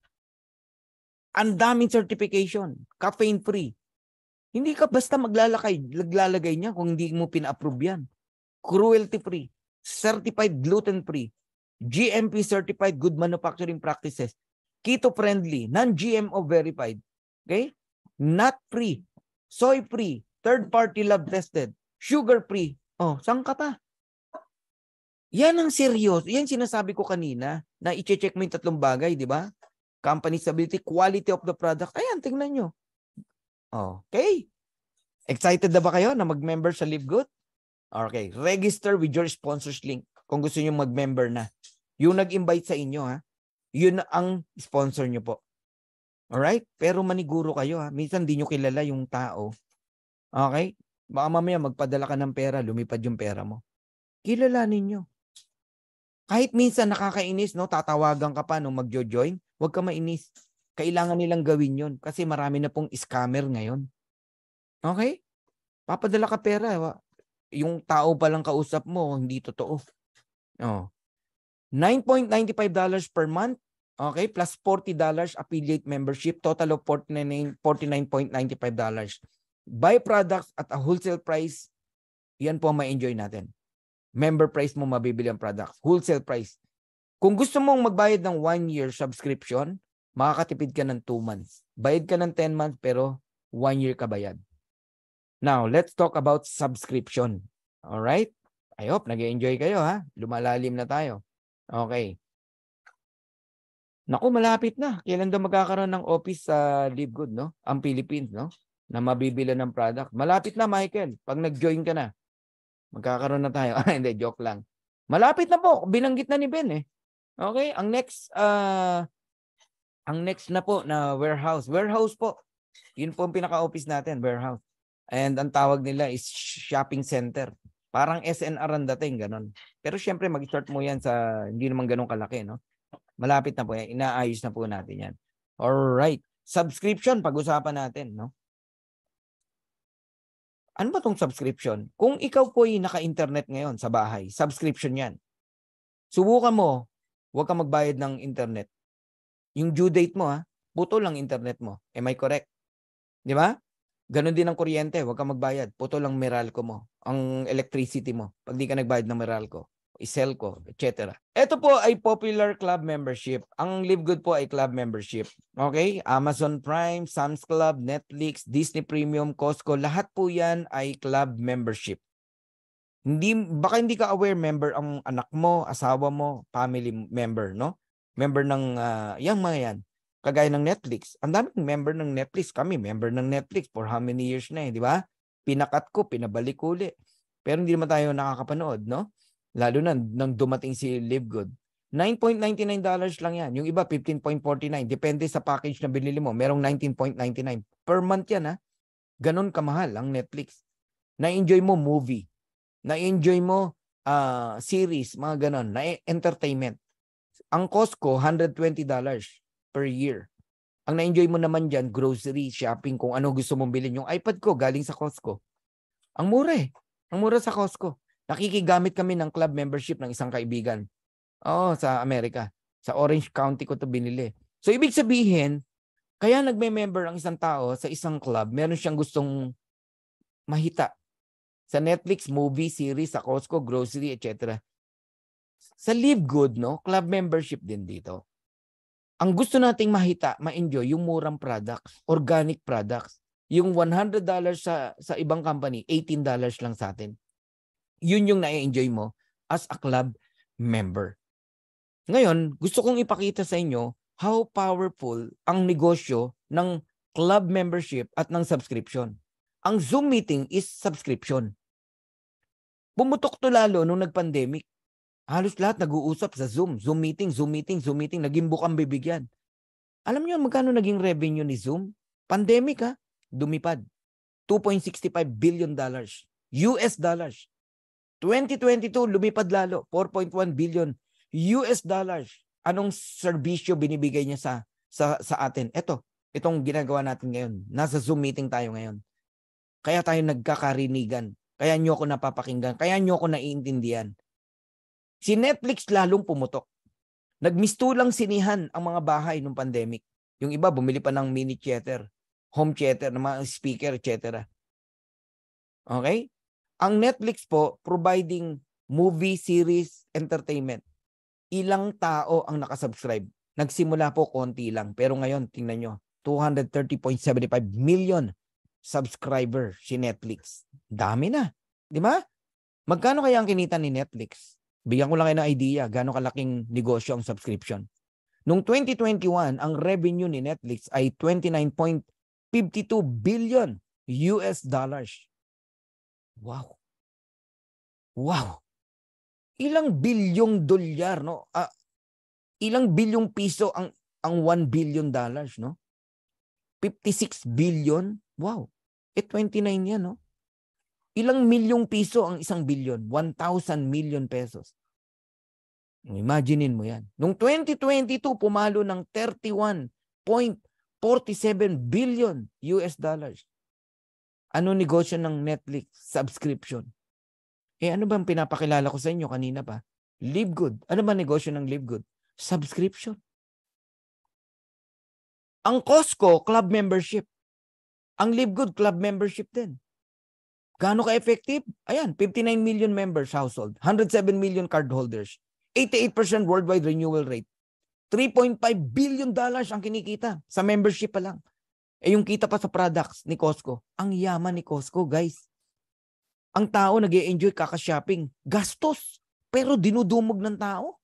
Ang daming certification, caffeine-free. Hindi ka basta maglalagay niya kung hindi mo pina-approve yan. Cruelty-free, certified gluten-free, GMP certified good manufacturing practices, keto-friendly, non-GMO verified, okay? Nut-free, soy-free, third-party lab-tested, sugar-free. Oh, saan ka pa? Yan ang serious. Yan sinasabi ko kanina na i-check mo yung tatlong bagay, di ba? Company stability, quality of the product. Ayan, tingnan nyo. Okay. Excited na ba kayo na mag-member sa Live Good? Okay. Register with your sponsors link kung gusto nyo mag-member na. Yung nag-invite sa inyo, ha? Yun ang sponsor nyo po. Alright? Pero maniguro kayo, ha? Minsan di nyo kilala yung tao. Okay? Baka mamaya magpadala ka ng pera, lumipad yung pera mo. Kilalanin nyo. Kahit minsan nakakainis, no? Tatawagan ka pa nung magjo-join, huwag ka mainis. Kailangan nilang gawin yun kasi marami na pong scammer ngayon. Okay? Papadala ka pera. Yung tao palang kausap mo, hindi totoo. Oh. $9.95 per month, okay, plus $40 affiliate membership, total of $49.95. Buy products at a wholesale price, yan po ma-enjoy natin. Member price mo mabibili ang products. Wholesale price. Kung gusto mong magbayad ng 1-year subscription, makakatipid ka ng 2 months. Bayad ka ng 10 months pero 1 year ka bayad. Now, let's talk about subscription. Alright? I hope nag-enjoy kayo, ha? Lumalalim na tayo. Okay. Naku, malapit na. Kailan daw magkakaroon ng office sa Live Good, no? Ang Philippines, no? Na mabibili ng product. Malapit na, Michael. Pag nag-join ka na, magkakaroon na tayo. Hindi, joke lang. Malapit na po. Binanggit na ni Ben, eh. Okay? Ang next na po na warehouse. Warehouse po. Yun po ang pinaka-office natin, warehouse. And ang tawag nila is shopping center. Parang SNR ang dating, ganun. Pero syempre, mag-start mo yan sa hindi naman ganun kalaki, no? Malapit na po yan. Inaayos na po natin yan. Alright. Subscription, pag-usapan natin, no? Ano ba tong subscription? Kung ikaw po ay naka-internet ngayon sa bahay, subscription yan. Subukan mo, huwag ka magbayad ng internet. Yung due date mo, ha? Putol lang internet mo. Am I correct? Di ba? Ganon din ang kuryente, huwag ka magbayad. Putol lang Meralco mo. Ang electricity mo, pag di ka nagbayad ng Meralco. i-sell ko, etc. Ito po ay popular club membership. Ang Live Good po ay club membership. Okay? Amazon Prime, Sam's Club, Netflix, Disney Premium, Costco, lahat po yan ay club membership. Baka hindi ka aware, member ang anak mo, asawa mo, family member, no? Member ng yung mga yan. Kagaya ng Netflix. Ang daming member ng Netflix. Kami, member ng Netflix for how many years na di ba? Pinakat ko, pinabalik uli. Pero hindi naman tayo nakakapanood, no? Lalo na nang dumating si Live Good. $9.99 lang yan. Yung iba, 15.49. Depende sa package na binili mo. Merong 19.99. Per month yan, ha? Ganon kamahal ang Netflix. Na-enjoy mo movie. Na-enjoy mo series, mga ganon. Na-entertainment. Ang Costco, $120 per year. Ang na-enjoy mo naman dyan, grocery, shopping, kung ano gusto mong bilhin. Yung iPad ko, galing sa Costco. Ang mura eh. Ang mura sa Costco. Nakikigamit kami ng club membership ng isang kaibigan. Sa Amerika. Sa Orange County ko to binili. So, ibig sabihin, kaya nagme-member ang isang tao sa isang club, meron siyang gustong mahita. Sa Netflix, movie, series, sa Costco, grocery, etc. Sa Live Good, no? Club membership din dito. Ang gusto nating mahita, ma-enjoy, yung murang products, organic products. Yung $100 sa ibang company, $18 lang sa atin. Yun yung na-enjoy mo as a club member. Ngayon, gusto kong ipakita sa inyo how powerful ang negosyo ng club membership at ng subscription. Ang Zoom meeting is subscription. Pumutok to lalo nung nag-pandemic. Halos lahat nag-uusap sa Zoom. Zoom meeting. Naging bukang bibigyan. Alam niyo magkano naging revenue ni Zoom? Pandemic ha? Dumipad. $2.65 billion. US dollars. 2022, lumipad lalo. 4.1 billion US dollars. Anong serbisyo binibigay niya sa atin? Itong ginagawa natin ngayon. Nasa Zoom meeting tayo ngayon. Kaya tayo nagkakarinigan. Kaya nyo ako napapakinggan. Kaya nyo ako naiintindihan. Si Netflix lalong pumutok. Nagmistulang sinihan ang mga bahay nung pandemic. Yung iba, bumili pa ng mini theater, home theater, ng mga speaker, etc. Okay? Ang Netflix po, providing movie, series, entertainment. Ilang tao ang nakasubscribe? Nagsimula po konti lang. Pero ngayon, tingnan nyo, 230.75 million subscriber si Netflix. Dami na. Di ba? Magkano kaya ang kinita ni Netflix? Bigyan ko lang kayo ng idea gaano kalaking negosyo ang subscription. Noong 2021, ang revenue ni Netflix ay 29.52 billion US dollars. Wow. Wow. Ilang bilyong dolyar, no? Ilang bilyong piso ang $1 billion, no? 56 billion. Wow. 29 yan, no? Ilang milyong piso ang 1 billion? 1,000 million pesos. Imaginein mo yan. Noong 2022, pumalo ng 31.47 billion US dollars. Ano negosyo ng Netflix? Subscription. Ano bang pinapakilala ko sa inyo kanina pa? Live Good. Ano ba negosyo ng Live Good? Subscription. Ang Costco, club membership. Ang Live Good, club membership din. Gaano ka-effective? Ayan, 59 million members household, 107 million cardholders, 88% worldwide renewal rate, $3.5 billion ang kinikita sa membership pa lang. Yung kita pa sa products ni Costco. Ang yaman ni Costco, guys. Ang tao nag-e-enjoy kaka-shopping. Gastos. Pero dinudumog ng tao.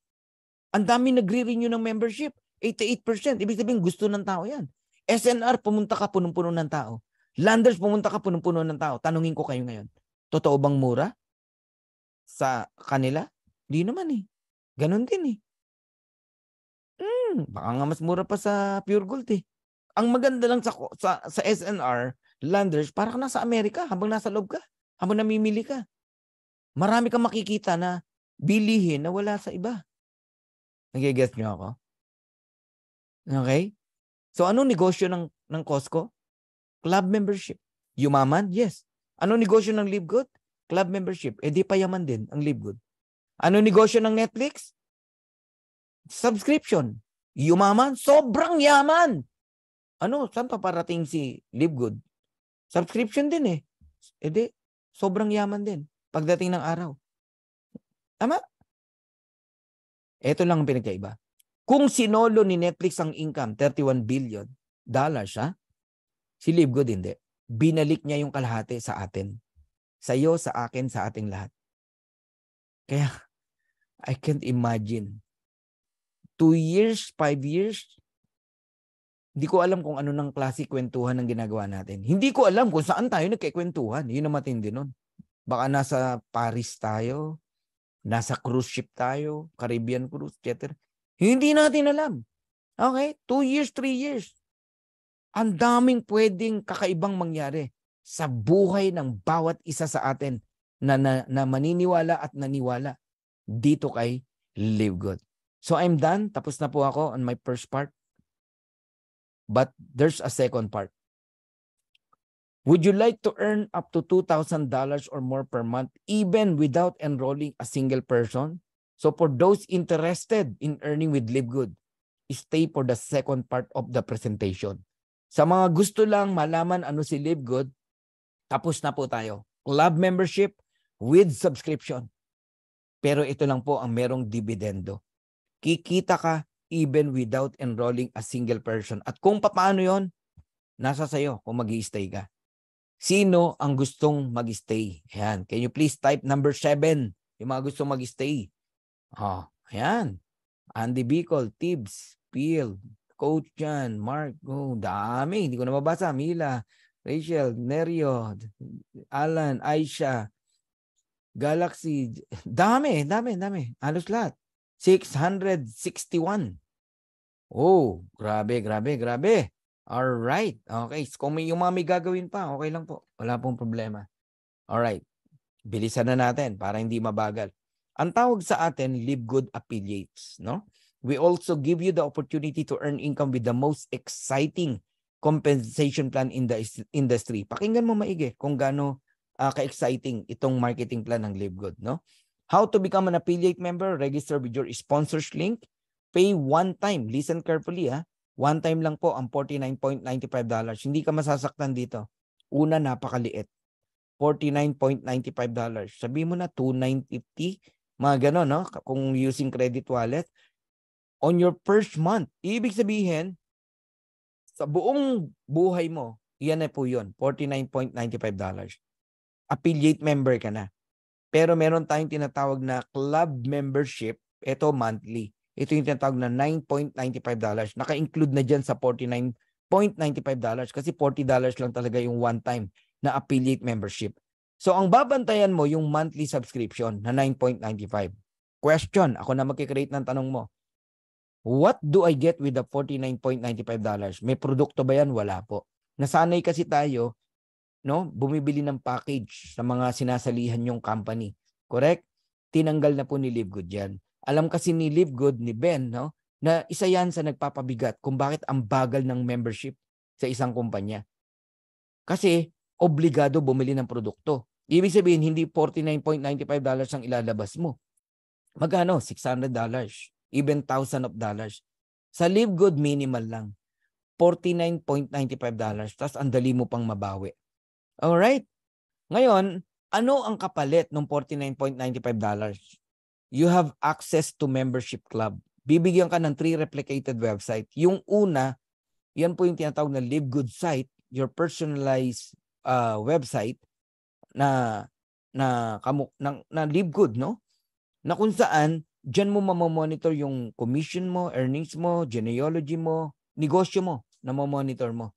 Ang dami nagre-renew ng membership. 88%. Ibig sabihin, gusto ng tao yan. SNR, pumunta ka, punong-puno ng tao. Landers, pumunta ka, punong-puno ng tao. Tanungin ko kayo ngayon. Totoo bang mura sa kanila? Di naman eh. Ganon din eh. Baka nga mas mura pa sa Pure Gold eh. Ang maganda lang sa SNR, Landers, parang nasa Amerika habang nasa loob ka. Habang namimili ka. Marami kang makikita na bilihin na wala sa iba. Nag-guess nyo ako? Okay? So, anong negosyo ng Costco? Club membership. Yumaman? Yes. Anong negosyo ng Live Good? Club membership. Di payaman din ang Live Good. Anong negosyo ng Netflix? Subscription. Yumaman? Sobrang yaman! Saan pa parating si Live Good? Subscription din eh. Sobrang yaman din pagdating ng araw. Tama? Ito lang ang pinagkaiba. Kung sinolo ni Netflix ang income, $31 billion, ha? Si Livegood hindi. Binalik niya yung kalahati sa atin. Sa iyo, sa akin, sa ating lahat. Kaya, I can't imagine. 2 years, 5 years, hindi ko alam kung ano ng klase kwentuhan ang ginagawa natin. Hindi ko alam kung saan tayo nagkikwentuhan. Yun ang matindi nun. Baka nasa Paris tayo, nasa cruise ship tayo, Caribbean cruise, etc. Hindi natin alam. Okay? 2 years, 3 years. Ang daming pwedeng kakaibang mangyari sa buhay ng bawat isa sa atin na maniniwala at naniwala dito kay Live Good. So I'm done. Tapos na po ako on my first part. But there's a second part. Would you like to earn up to $2,000 or more per month even without enrolling a single person? So for those interested in earning with Live Good, stay for the second part of the presentation. Sa mga gusto lang malaman ano si Live Good, tapos na po tayo. Club membership with subscription. Pero ito lang po ang merong dividendo. Kikita ka even without enrolling a single person. At kung paano yon, nasa sayo kung mag-i-stay ka. Sino ang gustong mag-stay? Ayan. Can you please type number 7? Yung mga gustong mag-stay. Ayan. Andy Bicol, Tibbs, Peel, Coach Jan, Mark, dami. Hindi ko na mabasa. Mila, Rachel, Nerio, Alan, Aisha, Galaxy. Dami. Halos lahat. 661. Oh, grabe. Alright. Okay. Kung yung mga may gagawin pa, okay lang po. Wala pong problema. Alright. Bilisan na natin para hindi mabagal. Ang tawag sa atin, Live Good Affiliates. No? We also give you the opportunity to earn income with the most exciting compensation plan in the industry. Pakinggan mo maigi kung gaano ka-exciting itong marketing plan ng Live Good. No? How to become an affiliate member? Register with your sponsors link. Pay one time. Listen carefully. One time lang po ang $49.95. Hindi ka masasaktan dito. Una, napakaliit. $49.95. Sabi mo na, $2,950. Mga gano'n, no? Kung using credit wallet. On your first month. Ibig sabihin, sa buong buhay mo, yan na po yun. $49.95. Affiliate member ka na. Pero meron tayong tinatawag na club membership. Ito monthly. Ito yung tinatawag na $9.95. Naka-include na dyan sa $49.95 kasi $40 lang talaga yung one-time na affiliate membership. So, ang babantayan mo yung monthly subscription na $9.95. Question, ako na magkikreate ng tanong mo. What do I get with the $49.95? May produkto ba yan? Wala po. Nasanay kasi tayo, no, bumibili ng package sa mga sinasalihan yung company. Correct? Tinanggal na po ni Live Good yan. Alam kasi ni Live Good, ni Ben, no, na isa yan sa nagpapabigat kung bakit ang bagal ng membership sa isang kumpanya. Kasi obligado bumili ng produkto. Ibig sabihin, hindi $49.95 ang ilalabas mo. Magkano? $600. Even $1,000. Sa Live Good, minimal lang. $49.95. Tapos ang dali mo pang mabawi. Alright? Ngayon, ano ang kapalit ng $49.95? You have access to membership club. Bibigyan ka ng 3 replicated website. Yung una, yan po yung tinatawag na Live Good site, your personalized website na Live Good, no? Na kung saan, dyan mo mamamonitor yung commission mo, earnings mo, genealogy mo, negosyo mo na mamonitor mo.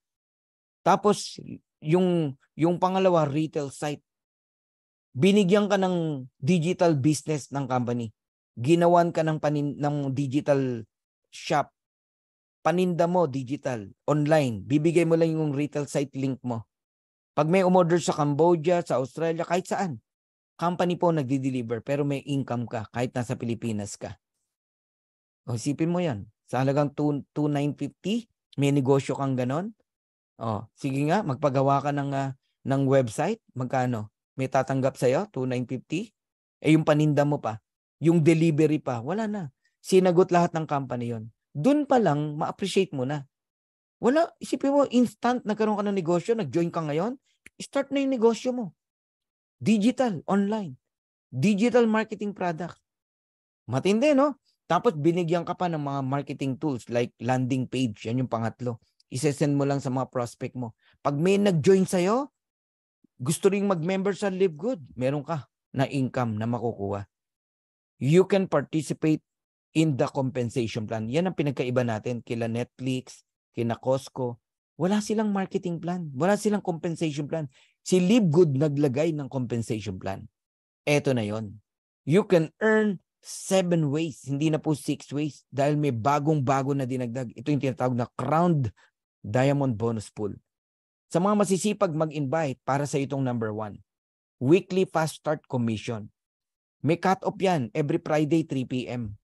Tapos, yung pangalawa, retail site. Binigyan ka ng digital business ng company. Ginawan ka ng digital shop. Paninda mo, digital, online. Bibigay mo lang yung retail site link mo. Pag may umorder sa Cambodia, sa Australia, kahit saan, company po nagdi-deliver pero may income ka kahit nasa Pilipinas ka. O, isipin mo yan. Sa halagang $2,950, may negosyo kang ganon. O, sige nga, magpagawa ka ng website. Magkano? May tatanggap sa'yo, $2,950. Yung paninda mo pa, yung delivery pa, wala na. Sinagot lahat ng company yon. Doon pa lang, ma-appreciate mo na. Wala, isipin mo, instant nagkaroon ka ng negosyo, nag-join ka ngayon, start na yung negosyo mo. Digital, online. Digital marketing product. Matindi, no? Tapos binigyan ka pa ng mga marketing tools like landing page. Yan yung pangatlo. Isesend mo lang sa mga prospect mo. Pag may nag-join sa'yo, gusto ring mag-member sa Live Good, meron ka na income na makukuha. You can participate in the compensation plan. Yan ang pinagkaiba natin kila Netflix, kina Costco. Wala silang marketing plan. Wala silang compensation plan. Si Live Good naglagay ng compensation plan. Eto na yon. You can earn 7 ways. Hindi na po 6 ways. Dahil may bagong-bago na dinagdag. Ito yung tinatawag na Crowned Diamond Bonus Pool. Sa mga masisipag mag-invite, para sa itong number 1. Weekly Fast Start Commission. May cut-off yan every Friday 3 p.m.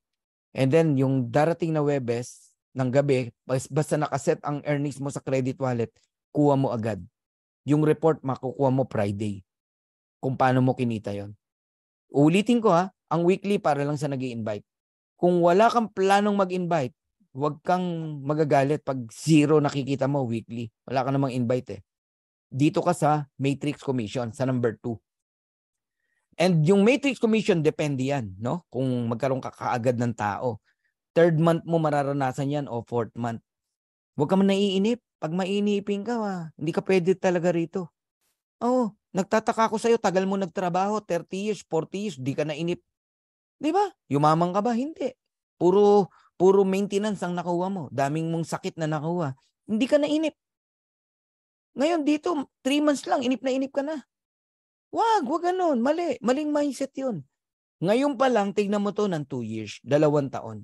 And then yung darating na Webes ng gabi, basta nakaset ang earnings mo sa credit wallet, kuha mo agad. Yung report makukuha mo Friday. Kung paano mo kinita yon. Ulitin ko ang weekly para lang sa nag-i-invite. Kung wala kang planong mag-invite, huwag kang magagalit pag zero nakikita mo weekly. Wala ka namang invite eh. Dito ka sa Matrix Commission, sa number 2. And yung Matrix Commission, depende yan, no? Kung magkaroon ka kaagad ng tao. 3rd month mo mararanasan yan o 4th month. Huwag ka man naiinip. Pag mainipin ka, hindi ka pwede talaga rito. Oo, nagtataka ako sa'yo, tagal mo nagtrabaho, 30 years, 40 years, di ka nainip. Di ba? Yumaman ka ba? Hindi. Puro maintenance ang nakuha mo. Daming mong sakit na nakuha. Hindi ka nainip. Ngayon dito, 3 months lang, inip ka na. Wag ganun. Mali. Maling mindset yun. Ngayon pa lang, tignan mo to ng 2 years, 2 taon.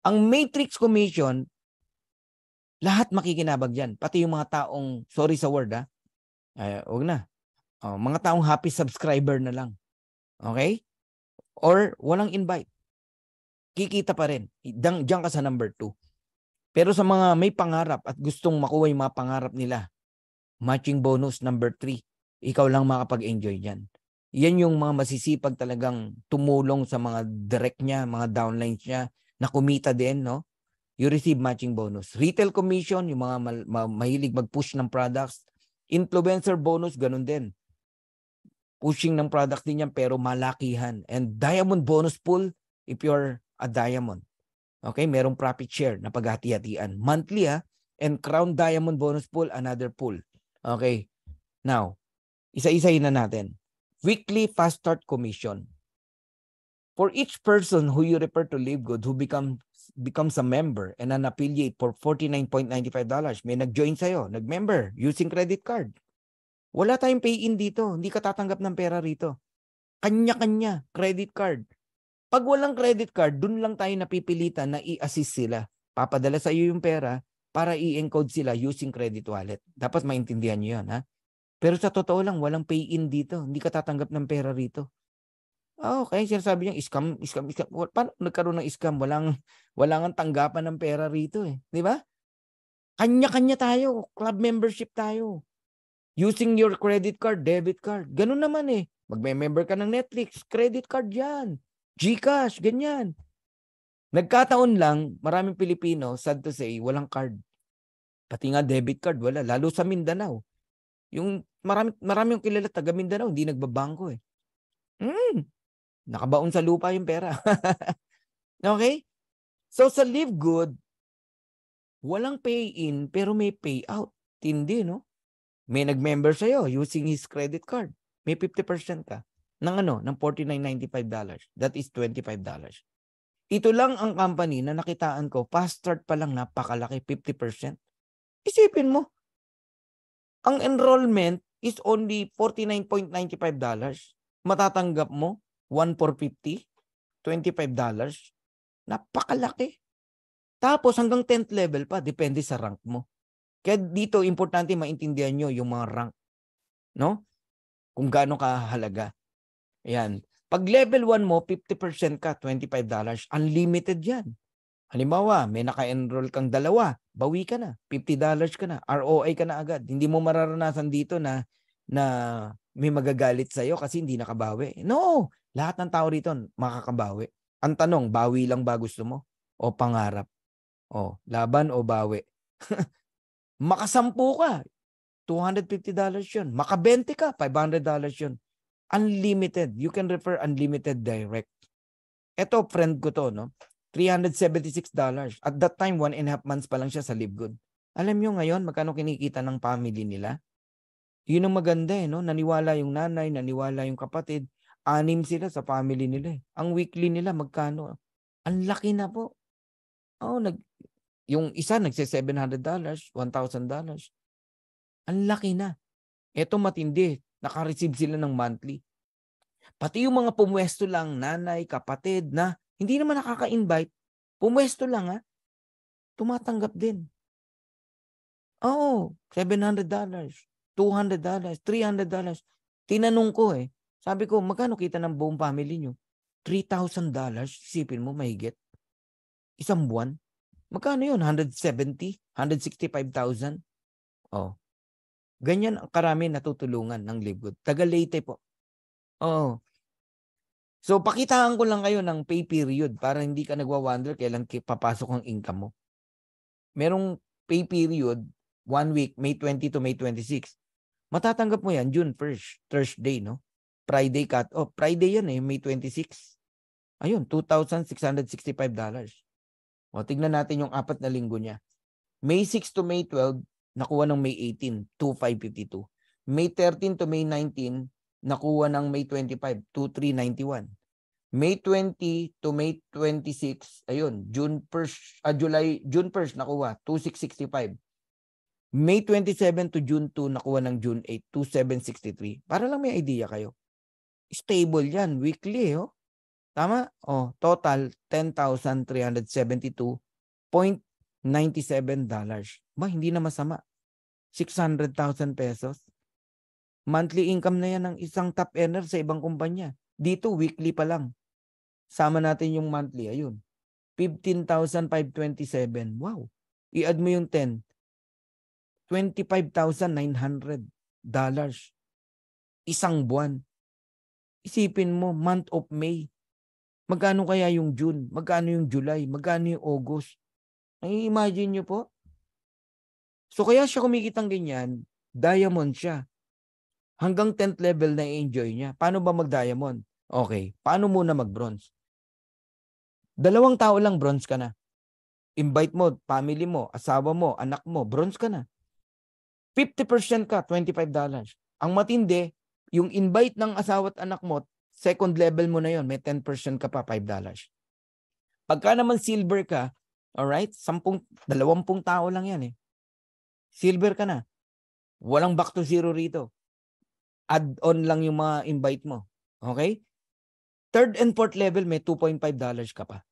Ang Matrix Commission, lahat makikinabag dyan. Pati yung mga taong, sorry sa word huwag na. Mga taong happy subscriber na lang. Okay? Or walang invite. Kikita pa rin. Diyan ka sa number 2. Pero sa mga may pangarap at gustong makuha yung mga pangarap nila, matching bonus number 3. Ikaw lang makapag-enjoy dyan. Yan yung mga masisipag talagang tumulong sa mga direct niya, mga downlines niya, na kumita din, no? You receive matching bonus. Retail commission, yung mga mahilig mag-push ng products. Influencer bonus, ganun din. Pushing ng products din yan, pero malakihan. And diamond bonus pool, if you're a diamond. Okay, merong profit share na paghati-hatian. Monthly, and Crown Diamond Bonus Pool, another pool. Okay, now, isa-isahin na natin. Weekly Fast Start Commission. For each person who you refer to Live Good who becomes a member and an affiliate for $49.95, may nag-join sa'yo, nag-member, using credit card. Wala tayong pay-in dito. Hindi ka tatanggap ng pera rito. Kanya-kanya, credit card. Pag walang credit card, dun lang tayo napipilitan na i-assist sila. Papadala sa iyo yung pera para i-encode sila using credit wallet. Dapat maintindihan nyo yan, Pero sa totoo lang, walang pay-in dito. Hindi ka tatanggap ng pera rito. Okay, sinasabi niya, scam. Paano nagkaroon ng scam? Walang tanggapan ng pera rito eh. Di ba? Kanya-kanya tayo. Club membership tayo. Using your credit card, debit card. Ganun naman eh. Magme-member ka ng Netflix, credit card yan. GCash, ganyan. Nagkataon lang, maraming Pilipino, sad to say, walang card. Pati nga debit card, wala. Lalo sa Mindanao. Yung marami yung kilala taga Mindanao, hindi nagbabangko eh. Nakabaon sa lupa yung pera. Okay? So sa Live Good, walang pay-in pero may pay-out. Tindi, no? May nag-member sa'yo using his credit card. May 50% ka. Ng $49.95. That is $25. Ito lang ang company na nakitaan ko, fast start pa lang napakalaki, 50%. Isipin mo, ang enrollment is only $49.95. Matatanggap mo, $1 for $50, $25. Napakalaki. Tapos hanggang 10th level pa, depende sa rank mo. Kaya dito, importante maintindihan nyo yung mga rank. No? Kung gaano kahalaga. Ayan. Pag level 1 mo, 50% ka, $25. Unlimited yan. Halimbawa, may naka-enroll kang 2, bawi ka na. $50 ka na. ROI ka na agad. Hindi mo mararanasan dito na may magagalit sa'yo kasi hindi nakabawi. No! Lahat ng tao rito makakabawi. Ang tanong, bawi lang ba gusto mo? O pangarap? O, laban o bawi? Makasampu ka, $250 yun. Maka-20 ka, $500 yun. Unlimited. You can refer unlimited direct. Ito, friend ko to, no? $376. At that time, 1.5 months pa lang siya sa Live Good. Alam nyo ngayon, magkano kinikita ng family nila? Yun ang maganda no? Naniwala yung nanay, naniwala yung kapatid. 6 sila sa family nila. Ang weekly nila, magkano? Ang laki na po. Yung isa nagse-$700, $1,000. Ang laki na. Ito matindi. Naka-receive sila ng monthly. Pati yung mga pumwesto lang, nanay, kapatid na hindi naman nakaka-invite, pumwesto lang tumatanggap din. $700, $200, $300. Tinanong ko sabi ko, magkano kita ng buong family nyo? $3,000, isipin mo, mahigit. Isang buwan. Magkano yun? 170? 165,000? Ganyan ang karami natutulungan ng Live Good. Taga Leyte po. So, pakitaan ko lang kayo ng pay period para hindi ka nagwa-wonder kailan papasok ang income mo. Merong pay period, 1 week, May 20 to May 26. Matatanggap mo yan, June 1st, Thursday, no? Friday cut. Friday yan May 26. Ayun, $2,665. Tignan natin yung 4 na linggo niya. May 6 to May 12, nakuha ng May 18, $2,552. May 13 to May 19, nakuha ng May 25, $2,391. May 20 to May 26, ayun, June 1st nakuha, $2,665. May 27 to June 2, nakuha ng June 8, $2,763. Para lang may idea kayo. Stable yan, weekly, Tama? Total, $10,372.97. Hindi na masama. 600,000 pesos. Monthly income na yan ng isang top earner sa ibang kumpanya. Dito, weekly pa lang. Sama natin yung monthly. Ayun. 15,527. Wow. I-add mo yung 10. $25,900. Isang buwan. Isipin mo, month of May. Magkano kaya yung June? Magkano yung July? Magkano yung August? Ay, imagine nyo po. So kaya siya kumikitang ganyan, diamond siya. Hanggang 10th level na i-enjoy niya. Paano ba mag-diamond? Okay. Paano muna mag-bronze? 2 tao lang, bronze ka na. Invite mo, family mo, asawa mo, anak mo, bronze ka na. 50% ka, $25. Ang matindi, yung invite ng asawa at anak mo, second level mo na yon, may 10% ka pa, $5. Pagka naman silver ka, alright, 20 tao lang yan Silver ka na. Walang back to zero rito. Add-on lang yung mga invite mo. Okay? Third and fourth level, may $2.5 ka pa.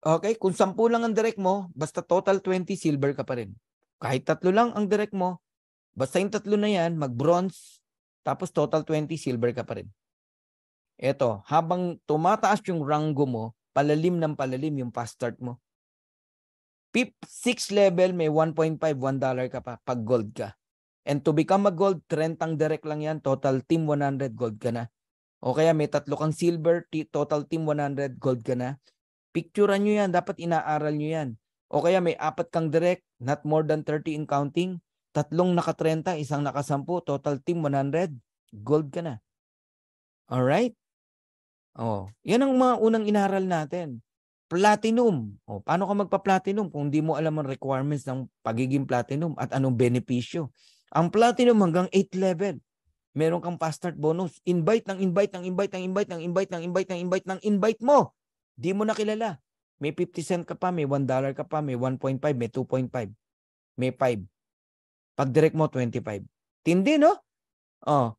Okay? Kung 10 lang ang direct mo, basta total 20, silver ka pa rin. Kahit 3 lang ang direct mo, basta yung 3 na yan, mag-bronze, tapos total 20, silver ka pa rin. Eto, habang tumataas yung rango mo, palalim ng palalim yung fast start mo. 6th level, may $1.5 ka pa pag gold ka. And to become a gold, 30 direct lang yan, total team 100, gold ka na. O kaya may 3 kang silver, total team 100, gold ka na. Picturean nyo yan, dapat inaaral nyo yan. O kaya may 4 kang direct, not more than 30 in counting, 3 naka-30, 1 naka-10, total team 100, gold ka na. Alright? Yan ang mga unang inaral natin. Platinum. Paano ka magpa-platinum kung hindi mo alam ang requirements ng pagiging platinum at anong benepisyo? Ang platinum hanggang 8th level. Meron kang fast start bonus. Invite ng invite ng invite ng invite ng invite ng invite ng invite ng invite mo. Di mo na kilala. May 50 cent ka pa, may $1 ka pa, may 1.5, may 2.5, may 5. Pag direct mo, 25. Tindi, no? 3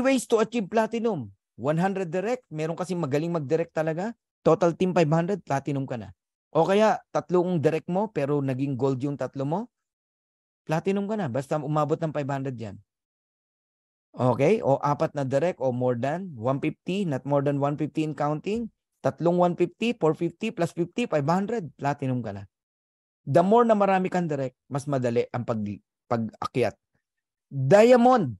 ways to achieve platinum. 100 direct. Meron kasi magaling mag-direct talaga. Total team 500, platinum ka na. O kaya, 3 direct mo, pero naging gold yung 3 mo, platinum ka na. Basta umabot ng 500 yan. Okay? O 4 na direct o more than 150, not more than 150 in counting. 3 150, 450, plus 50, 500, platinum ka na. The more na marami kang direct, mas madali ang pag-akyat. Diamond.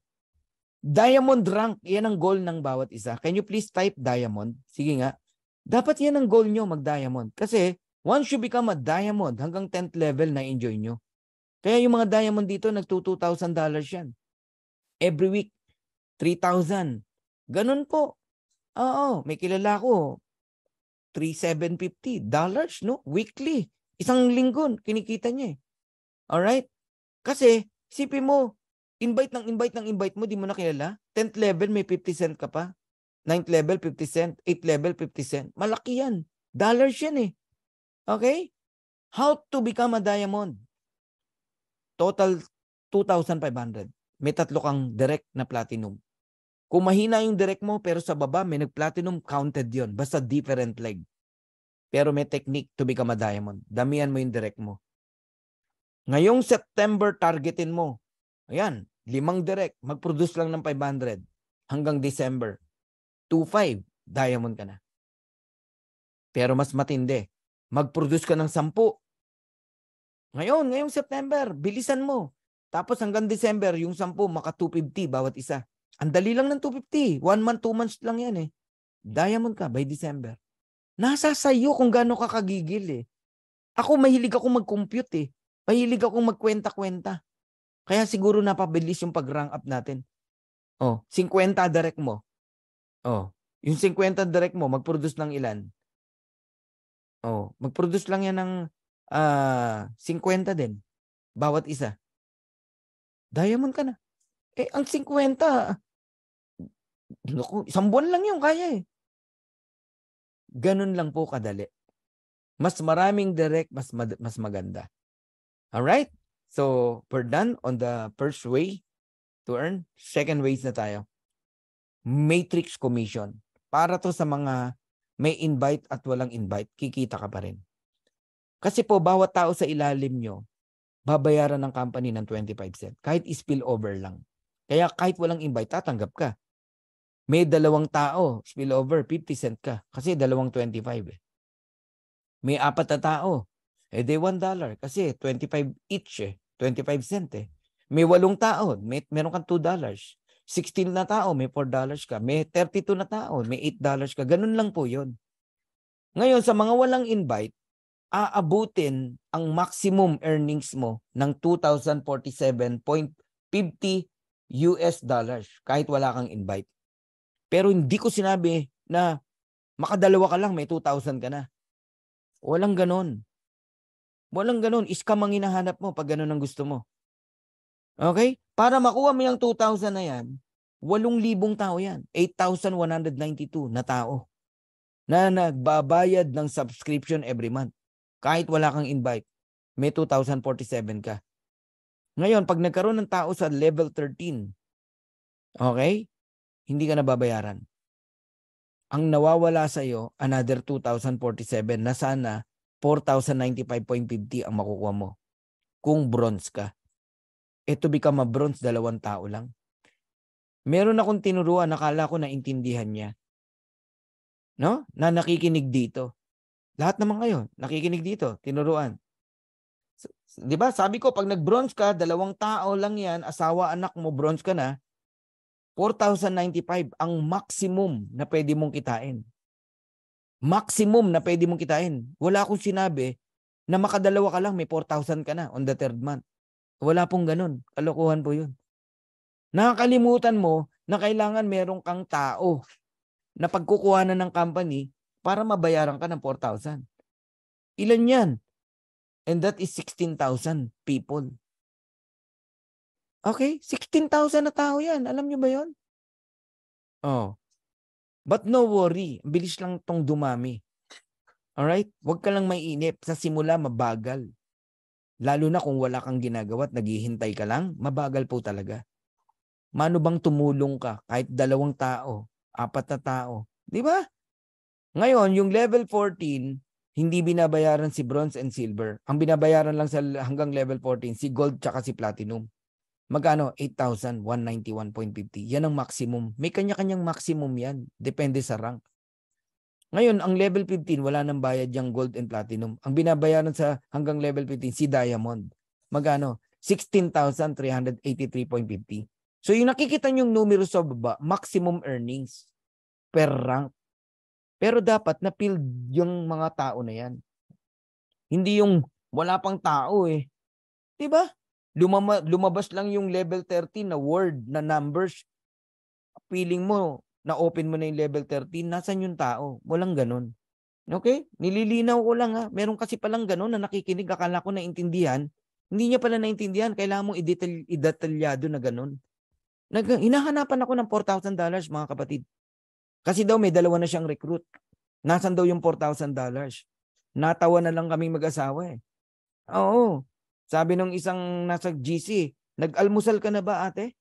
Diamond rank, yan ang goal ng bawat isa. Can you please type diamond? Sige nga. Dapat yan ang goal nyo, mag-diamond. Kasi once you become a diamond, hanggang 10th level na enjoy nyo. Kaya yung mga diamond dito, $2,000 yan. Every week, 3,000. Ganun po. Oo, may kilala ko. $3,750, no? Weekly. Isang linggo, kinikita niya eh. Alright? Kasi, sipin mo, invite mo, di mo na kilala. 10th level, may 50 cent ka pa. 9th level, 50 cent. 8th level, 50 cent. Malaki yan. Dollars yan eh. Okay? How to become a diamond? Total 2,500. May 3 kang direct na platinum. Kung mahina yung direct mo, pero sa baba, may nag-platinum, counted yon. Basta different leg. Pero may technique to become a diamond. Damihan mo yung direct mo. Ngayong September, targetin mo. Ayan, 5 direct. Mag-produce lang ng 500. Hanggang December. 2,500. Diamond ka na. Pero mas matindi. Mag-produce ka ng 10. Ngayong September, bilisan mo. Tapos hanggang December, yung 10, maka 250 bawat isa. Ang dali lang ng 250. 1 month, 2 months lang yan eh. Diamond ka by December. Nasa sayo kung gaano ka kagigil eh. Ako, mahilig ako mag-compute eh. Mahilig ako magkwenta-kwenta. Kaya siguro napabilis yung pag-rank up natin. 50 direct mo. Yung 50 direct mo, mag-produce ng ilan? Mag-produce lang yan ng 50 din. Bawat isa. Diamond ka na. Ang 50, isang buwan lang yung kaya eh. Ganun lang po kadali. Mas maraming direct, mas maganda. Alright? So, we're done on the first way to earn. Second ways na tayo. Matrix commission. Para to sa mga may invite at walang invite, kikita ka pa rin. Kasi po, bawat tao sa ilalim nyo, babayaran ng company ng 25 cent. Kahit spillover lang. Kaya kahit walang invite, tatanggap ka. May 2 tao, spillover, 50 cent ka. Kasi 2.25 eh. May 4 na tao, de $1. Kasi 25 each eh. 25 cent eh. May 8 tao, meron kang $2. 16 na tao, may $4 ka. May 32 na tao, may $8 ka. Ganun lang po yun. Ngayon, sa mga walang invite, aabutin ang maximum earnings mo ng $2,047.50 kahit wala kang invite. Pero hindi ko sinabi na makadalawa ka lang, may 2,000 ka na. Walang ganon. Walang ganon. Scam ang hinahanap mo pag ganon ang gusto mo. Okay? Para makuha mo yung 2,000 na yan, 8,000 tao yan. 8,192 na tao na nagbabayad ng subscription every month. Kahit wala kang invite, may 2,047 ka. Ngayon, pag nagkaroon ng tao sa level 13, okay? Hindi ka nababayaran. Ang nawawala sa iyo, another 2,047 na sana 4,095.50 ang makukuha mo kung bronze ka. To become a bronze, 2 tao lang. Meron akong tinuruan, nakala ko naintindihan niya. No? Na nakikinig dito. Lahat naman kayo, nakikinig dito, tinuruan. Di ba? Sabi ko, pag nag-bronze ka, 2 tao lang yan, asawa, anak mo, bronze ka na, 4,095 ang maximum na pwede mong kitain. Maximum na pwede mong kitain. Wala akong sinabi na makadalawa ka lang, may 4,000 ka na on the 3rd month. Wala pong ganun. Kalokohan po yun. Nakakalimutan mo na kailangan meron kang tao na pagkukuhanan ng company para mabayaran ka ng 4,000. Ilan yan? And that is 16,000 people. Okay? 16,000 na tao yan. Alam nyo ba yun? But no worry. Bilis lang tong dumami. Alright? Huwag ka lang mainip. Sa simula, mabagal. Lalo na kung wala kang ginagawa at naghihintay ka lang, mabagal po talaga. Mano bang tumulong ka? Kahit 2 tao, 4 na tao. Di ba? Ngayon, yung level 14, hindi binabayaran si bronze and silver. Ang binabayaran lang sa hanggang level 14, si gold tsaka si platinum. Magkano? 8,191.50. Yan ang maximum. May kanya-kanyang maximum yan. Depende sa rank. Ngayon, ang level 15, wala nang bayad yung gold and platinum. Ang binabayaran sa hanggang level 15, si diamond. Magkano? 16,383.50. So, yung nakikita nyong numero sa baba, maximum earnings per rank. Pero dapat na-fill yung mga tao na yan. Hindi yung wala pang tao eh. Diba? Lumabas lang yung level 13 na word, na numbers. Feeling mo, na-open mo na yung level 13, nasan yung tao? Walang ganun. Okay? Nililinaw ko lang ha. Meron kasi palang gano'n na nakikinig, akala ko naintindihan. Hindi niya pala naintindihan. Kailangan mong idetalyado na gano'n. Hinahanapan ako ng $4,000 mga kapatid. Kasi daw may dalawa na siyang recruit. Nasaan daw yung $4,000? Natawa na lang kaming mag-asawa eh. Oo. Sabi nung isang nasa GC, nag-almusal ka na ba ate?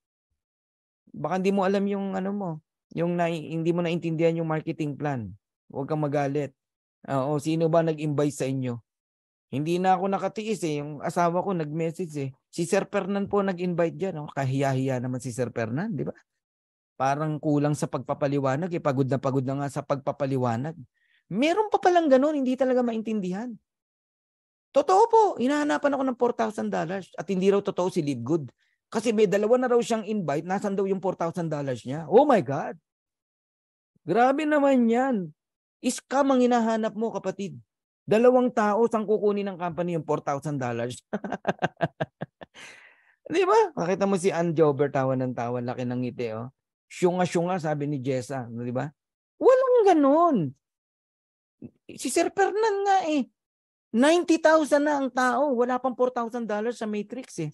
Baka hindi mo alam yung ano mo, yung hindi mo naintindihan yung marketing plan. Huwag kang magalit. Oo, sino ba nag-invite sa inyo? Hindi na ako nakatiis eh. Yung asawa ko nag-message eh. Si Sir Fernan po nag-invite dyan. Oh. Kahiya-hiya naman si Sir Fernan, di ba? Parang kulang sa pagpapaliwanag eh. Pagod na nga sa pagpapaliwanag. Meron pa palang ganun, hindi talaga maintindihan. Totoo po, hinahanapan ako ng $4,000 at hindi raw totoo si Live Good. Kasi may dalawa na raw siyang invite, nasan daw yung $4,000 niya? Oh my God! Grabe naman yan. Scam ang hinahanap mo, kapatid. Dalawang tao, saan kukunin ng company yung $4,000? Di ba? Makita mo si Ann Jober, tawa ng tawa, laki ng ngiti, oh. Syunga-syunga, sabi ni Jessa, di ba? Walang ganun. Si Sir Fernan nga eh. 90,000 na ang tao. Wala pang $4,000 sa Matrix eh.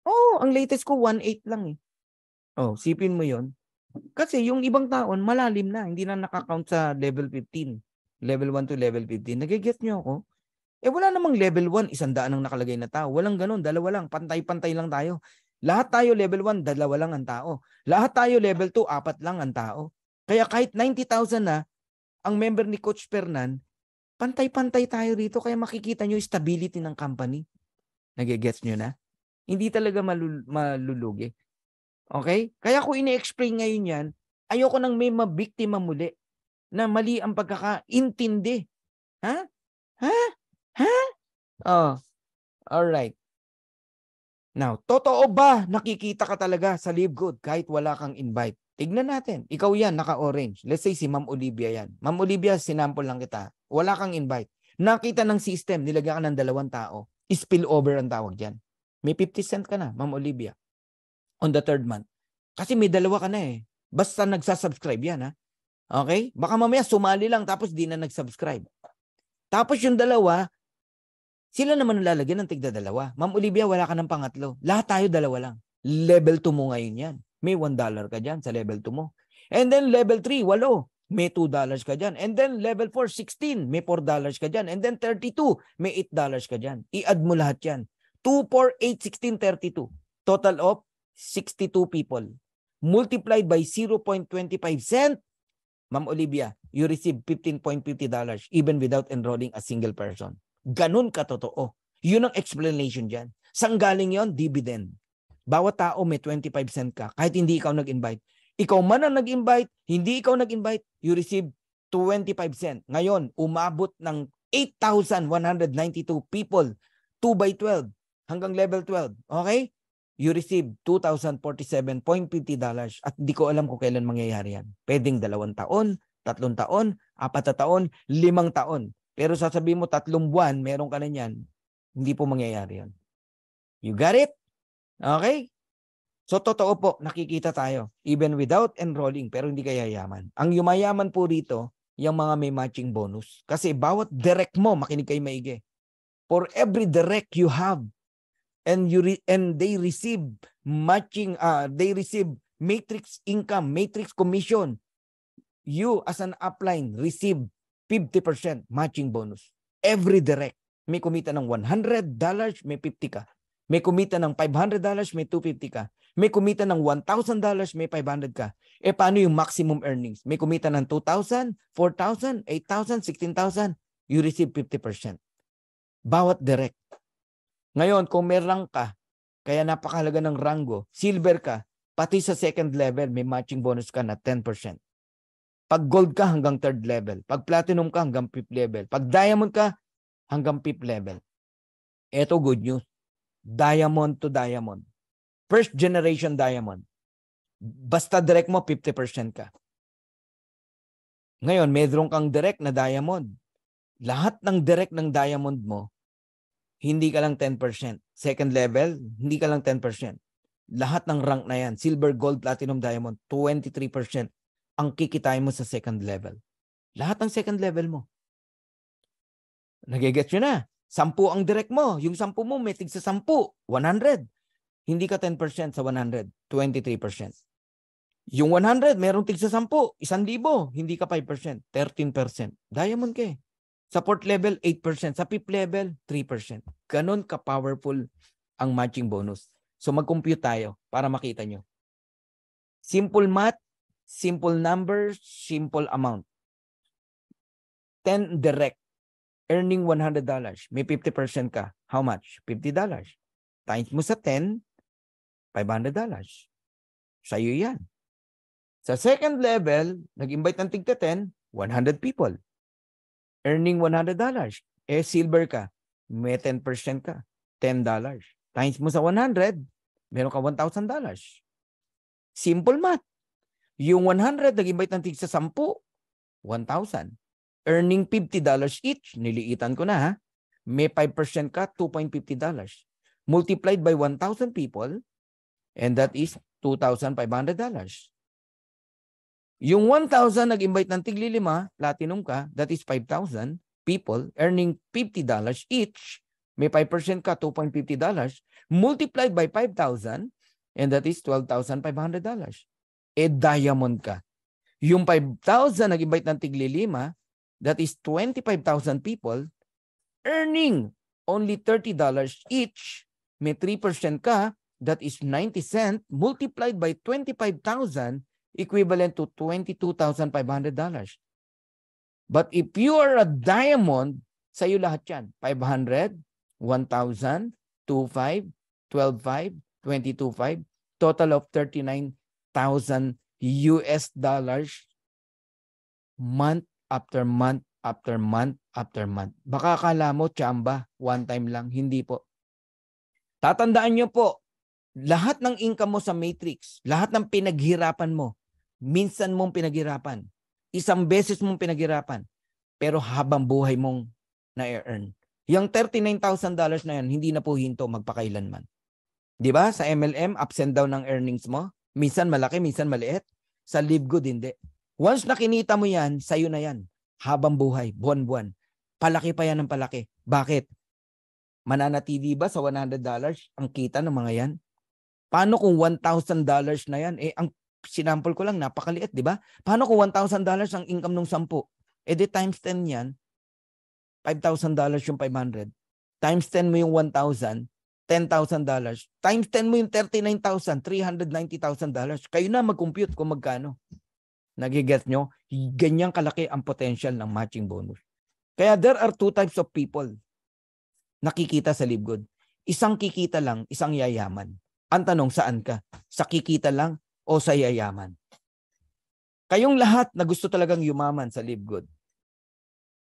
Oh, ang latest ko 1.8 lang eh. Oh, sipin mo 'yon. Kasi yung ibang taon malalim na, hindi na nakakount sa level 15. Level 1 to level 15. Nagigets niyo ako? Eh wala namang level 1, 100 ang nakalagay na tao. Walang ganoon, dalawa lang, pantay-pantay lang tayo. Lahat tayo level 1, dalawa lang ang tao. Lahat tayo level 2, 4 lang ang tao. Kaya kahit 90,000 na ang member ni Coach Fernan, pantay-pantay tayo rito, kaya makikita nyo yung stability ng company. Nagigets nyo na? Hindi talaga malulugi. Okay? Kaya ko ini-explain ngayon yan, ayoko nang may mabiktima muli na mali ang pagkakaintindi. Ha? Ha? Ha? Oh, alright. Now, totoo ba nakikita ka talaga sa Live Good kahit wala kang invite? Tignan natin. Ikaw yan, naka-orange. Let's say si Ma'am Olivia yan. Ma'am Olivia, sinample lang kita. Wala kang invite. Nakita ng system, nilagyan ka ng 2 tao. Spillover ang tawag dyan. May 50 cent ka na, Ma'am Olivia. On the 3rd month. Kasi may 2 ka na eh. Basta nagsasubscribe yan ha. Okay? Baka mamaya sumali lang tapos di na nagsubscribe. Tapos yung 2, sila naman lalagyan ng tigda 2. Ma'am Olivia, wala ka ng pangatlo. Lahat tayo 2 lang. Level 2 mo ngayon yan. May $1 ka dyan sa level 2 mo. And then level 3, 8. May $2 ka dyan. And then level 4, 16. May $4 ka dyan. And then 32, may $8 ka dyan. I-add mo lahat yan. 2, 4, 8, 16, 32. Total of 62 people. Multiplied by 0.25 cent, Ma'am Olivia, you receive $15.50 even without enrolling a single person. Ganun katotoo. Yun ang explanation dyan. Saan galing yon? Dividend. Bawat tao may 25 cent ka kahit hindi ikaw nag-invite. Ikaw man ang nag-invite, hindi ikaw nag-invite, you receive 25 cent. Ngayon, umabot ng 8,192 people, 2 by 12 hanggang level 12. Okay? You receive $2,047.50 at di ko alam kung kailan mangyayari yan. Pwedeng 2 taon, 3 taon, 4 taon, 5 taon. Pero sasabihin mo 3 buwan, meron ka na yan, hindi po mangyayari yan. You got it? Okay? So totoo po, nakikita tayo. Even without enrolling, pero hindi kaya yaman. Ang yumayaman po rito, yung mga may matching bonus. Kasi bawat direct mo, makinig kayo maigi. For every direct you have, and they receive matching, they receive matrix income, matrix commission, you as an upline receive 50% matching bonus. Every direct. May kumita ng $100, may 50 ka. May kumita ng $500, may 250 ka. May kumita ng $1,000, may 500 ka. Eh paano yung maximum earnings? May kumita ng 2,000, 4,000, 8,000, 16,000. You receive 50%. Bawat direct. Ngayon, kung may rank ka, kaya napakahalaga ng rango, silver ka, pati sa second level, may matching bonus ka na 10%. Pag gold ka, hanggang 3rd level. Pag platinum ka, hanggang 5th level. Pag diamond ka, hanggang 5th level. Ito good news. Diamond to diamond. First generation diamond. Basta direct mo, 50% ka. Ngayon, meron kang direct na diamond. Lahat ng direct ng diamond mo, hindi ka lang 10%. Second level, hindi ka lang 10%. Lahat ng rank na yan, silver, gold, platinum, diamond, 23% ang kikitain mo sa second level. Lahat ng second level mo. Nagigets nyo na. 10 ang direct mo. Yung 10 mo, may tig sa 10. 100. Hindi ka 10% sa 100. 23%. Yung 100, merong tig sa 10. 1,000. Hindi ka 5%. 13%. Diamond ka eh. Sa fourth level, 8%. Sa fifth level, 3%. Ganon ka-powerful ang matching bonus. So mag-compute tayo para makita nyo. Simple math, simple numbers, simple amount. 10 direct. Earning $100. May 50% ka. How much? $50. Times mo sa 10, $500. Sa'yo yan. Sa second level, nag-invite ng tigta 10, 100 people. Earning $100. Eh, silver ka. May 10% ka. $10. Times mo sa 100, meron ka $1,000. Simple math. Yung 100, nag-invite ng tigta 10, 1,000. Earning $50 each. Niliitan ko na ha. May 5% ka, $2.50. Multiplied by 1,000 people, and that is $2,500. Yung 1,000 nag-invite ng tigli 5, platinum ka, that is 5,000 people earning $50 each. May 5% ka, $2.50. Multiplied by 5,000, and that is $12,500. Eh, diamond ka. Yung 5,000 nag-invite ng tigli 5, that is 25,000 people earning only $30 each. May 3% ka, that is 90 cents multiplied by 25,000 equivalent to $22,500. But if you are a diamond, sa'yo lahat yan. 500, 1,000, 2,500, 12,500, 22,500, total of $39,000 month after month after month after month. Baka akala mo, tsamba, one time lang. Hindi po. Tatandaan nyo po, lahat ng income mo sa matrix, lahat ng pinaghirapan mo, minsan mong pinaghirapan, isang beses mong pinaghirapan, pero habang buhay mong na-earn. Yung $39,000 na yan, hindi na po hinto magpakailanman. Di ba? Sa MLM, ups and down ng earnings mo. Minsan malaki, minsan maliit. Sa Live Good, hindi. Once nakinita mo yan, sa'yo na yan. Habang buhay, buwan-buwan. Palaki pa yan ng palaki. Bakit? Mananatili ba sa $100 ang kita ng mga yan? Paano kung $1,000 na yan? Eh, ang sinample ko lang, napakaliit, di ba? Paano kung $1,000 ang income ng 10? Eh, di times 10 yan. $5,000 yung 500. Times 10 mo yung 1,000. $10,000. Times 10 mo yung $39,000. $390,000. Kayo na mag-compute kung magkano. Nagigets nyo? Ganyang kalaki ang potential ng matching bonus. Kaya there are two types of people nakikita sa Live Good. Isang kikita lang, isang yayaman. Ang tanong, saan ka? Sa kikita lang o sa yayaman? Kayong lahat na gusto talagang yumaman sa Live Good.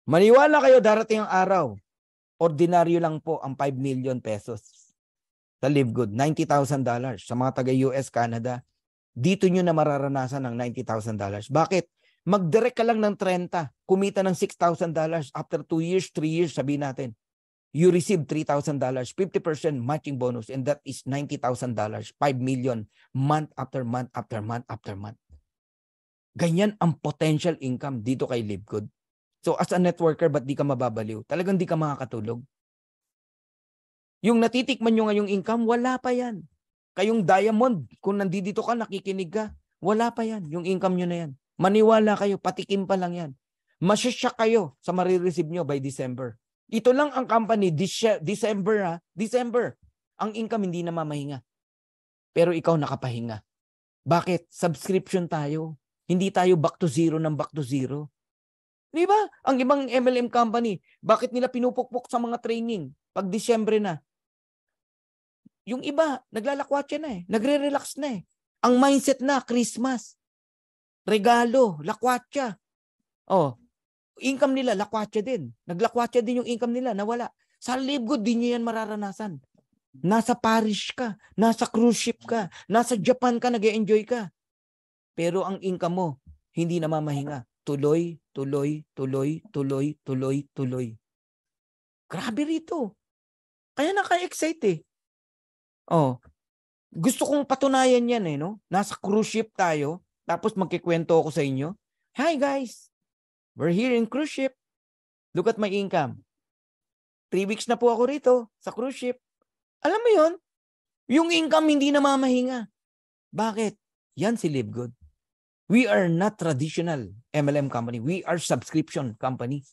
Maniwala kayo, darating ang araw, ordinaryo lang po ang 5 million pesos sa Live Good. $90,000 sa mga taga-US, Canada. Dito nyo na mararanasan ng $90,000. Bakit? Mag-direct ka lang ng 30, kumita ng $6,000 after 2 years, 3 years, sabihin natin. You receive $3,000, 50% matching bonus, and that is $90,000, 5 million, month after month after month after month. Ganyan ang potential income dito kay Live Good. So as a networker, ba't di ka mababaliw? Talagang di ka makakatulog. Yung natitikman nyo ngayong income, wala pa yan. Kayong diamond, kung nandito ka, nakikinig ka, wala pa yan. Yung income nyo na yan. Maniwala kayo, patikim pa lang yan. Masyasyak kayo sa marireceive nyo by December. Ito lang ang company, December. Ang income hindi na mamahinga. Pero ikaw nakapahinga. Bakit? Subscription tayo. Hindi tayo back to zero ng back to zero. Di ba? Ang ibang MLM company, bakit nila pinupukpok sa mga training pag Disyembre na? Yung iba, naglalakwatsa na eh. Nagre-relax na eh. Ang mindset na, Christmas. Regalo, lakwatsa. Oh, income nila, lakwatsa din. Naglakwatsa din yung income nila, nawala. Sa Live Good, di nyo yan mararanasan. Nasa Paris ka, nasa cruise ship ka, nasa Japan ka, nag-e-enjoy ka. Pero ang income mo, hindi na mamahinga. Tuloy, tuloy, tuloy, tuloy, tuloy, tuloy. Grabe rito. Kaya naka-excite eh. Oh, gusto kong patunayan yan eh, no? Nasa cruise ship tayo, tapos magkikwento ako sa inyo. Hi guys, we're here in cruise ship. Look at my income. 3 weeks na po ako rito sa cruise ship. Alam mo yon, yung income hindi na mamahinga. Bakit? Yan si Live Good. We are not traditional MLM company. We are subscription company.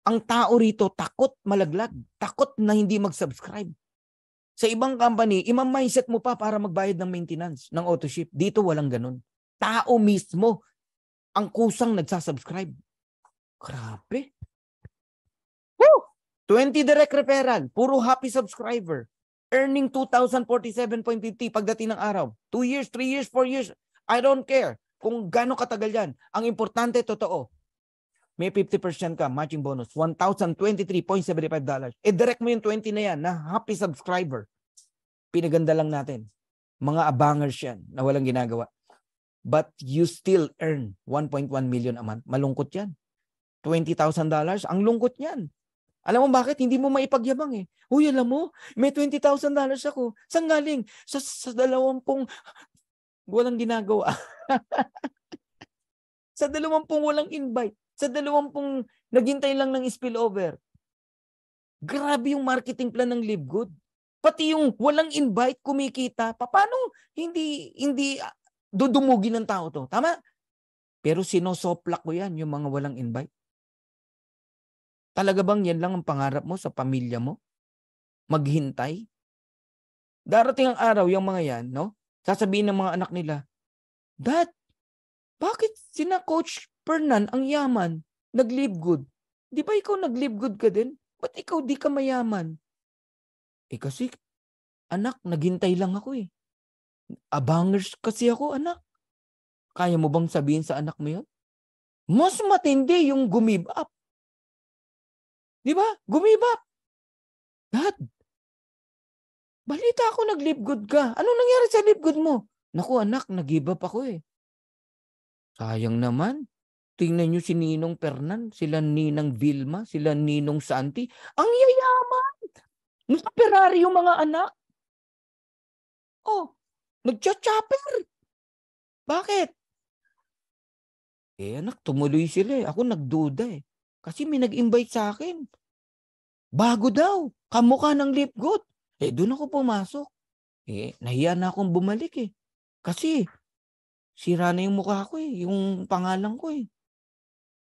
Ang tao rito takot malaglag. Takot na hindi mag-subscribe. Sa ibang company, imam-mindset mo pa para magbayad ng maintenance ng AutoShip. Dito walang ganun. Tao mismo ang kusang nagsasubscribe. Grabe. Woo! 20 direct referral. Puro happy subscriber. Earning 2,047.50 pagdating ng araw. 2 years, 3 years, 4 years. I don't care kung gaano katagal yan. Ang importante, totoo. May 50% ka, matching bonus. $1,023.75. Direct mo yung 20 na yan na happy subscriber. Pinaganda lang natin. Mga abangers yan na walang ginagawa. But you still earn 1.1 million a month. Malungkot yan. $20,000. Ang lungkot yan. Alam mo bakit? Hindi mo maipagyabang eh. Uy, alam mo, may $20,000 ako. Saan galing? Sa 20 walang ginagawa. Sa 20 walang invite. Sa 20 naghintay lang ng spillover. Grabe yung marketing plan ng Live Good. Pati yung walang invite, kumikita. Paano hindi dudumugin ng tao to? Tama? Pero sinosoplak ko yan, yung mga walang invite. Talaga bang yan lang ang pangarap mo sa pamilya mo? Maghintay? Darating ang araw, yung mga yan, no? Sasabihin ng mga anak nila, Dad, bakit sina Coach Fernan ang yaman, nag-Live Good? Di ba ikaw nag-Live Good ka din? Ba't ikaw di ka mayaman? Kasi, anak, naghintay lang ako eh. Abangers kasi ako, anak. Kaya mo bang sabihin sa anak mo yun? Mas matindi yung give up. Di ba? Give up. Dad, balita ako nag-Live Good ka. Ano nangyari sa Live Good mo? Naku anak, nag-give up ako eh. Sayang naman. Tingnan nyo si Ninong Fernan, sila Ninang Vilma, sila Ninong Santi. Ang yayaman! Naka-Ferrari yung mga anak. Oh, nagcha-chopper. Bakit? Anak, tumuloy sila eh. Ako nagduda eh. Kasi may nag-invite sa akin. Bago daw. Kamukha ng Live Good. Doon ako pumasok. Nahiya na akong bumalik eh. Kasi, sira na yung mukha ko eh. Yung pangalan ko eh.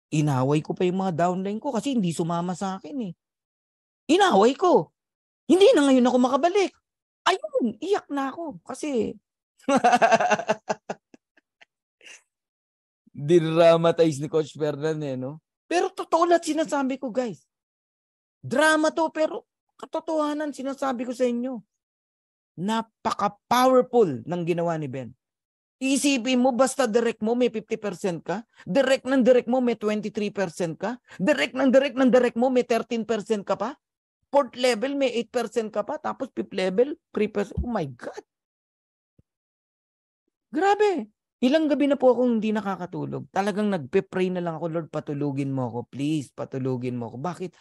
Inaway ko pa yung mga downline ko kasi hindi sumama sa akin eh. Inaway ko. Hindi na ngayon ako makabalik. Ayun, iyak na ako. Kasi, dinramatize ni Coach Fernan eh, no? Pero totoo lahat sinasabi ko, guys. Drama to, pero katotohanan sinasabi ko sa inyo. Napaka-powerful ng ginawa ni Ben. Isipin mo, basta direct mo may 50% ka, direct mo may 23% ka, direct mo may 13% ka pa, fourth level may 8% ka pa, tapos fifth level 3%. Oh my God! Grabe! Ilang gabi na po akong hindi nakakatulog. Talagang nagpe-pray na lang ako, Lord, patulugin mo ako. Please, patulugin mo ako. Bakit?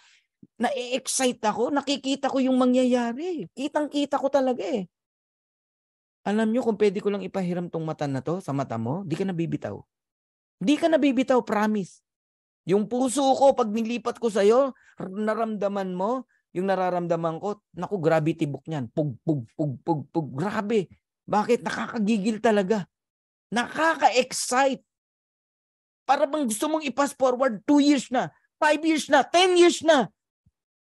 Na-excite ako. Nakikita ko yung mangyayari. Kitang-kita ko talaga eh. Alam nyo, kung pwede ko lang ipahiram tong mata na to sa mata mo, di ka nabibitaw. Di ka nabibitaw, promise. Yung puso ko, pag nilipat ko sa'yo, naramdaman mo, yung nararamdaman ko, naku, gravity book niyan. Pug, pug, pug, pug, pug. Grabe. Bakit? Nakakagigil talaga. Nakaka-excite. Para bang gusto mong i-pass forward 2 years na, 5 years na, 10 years na.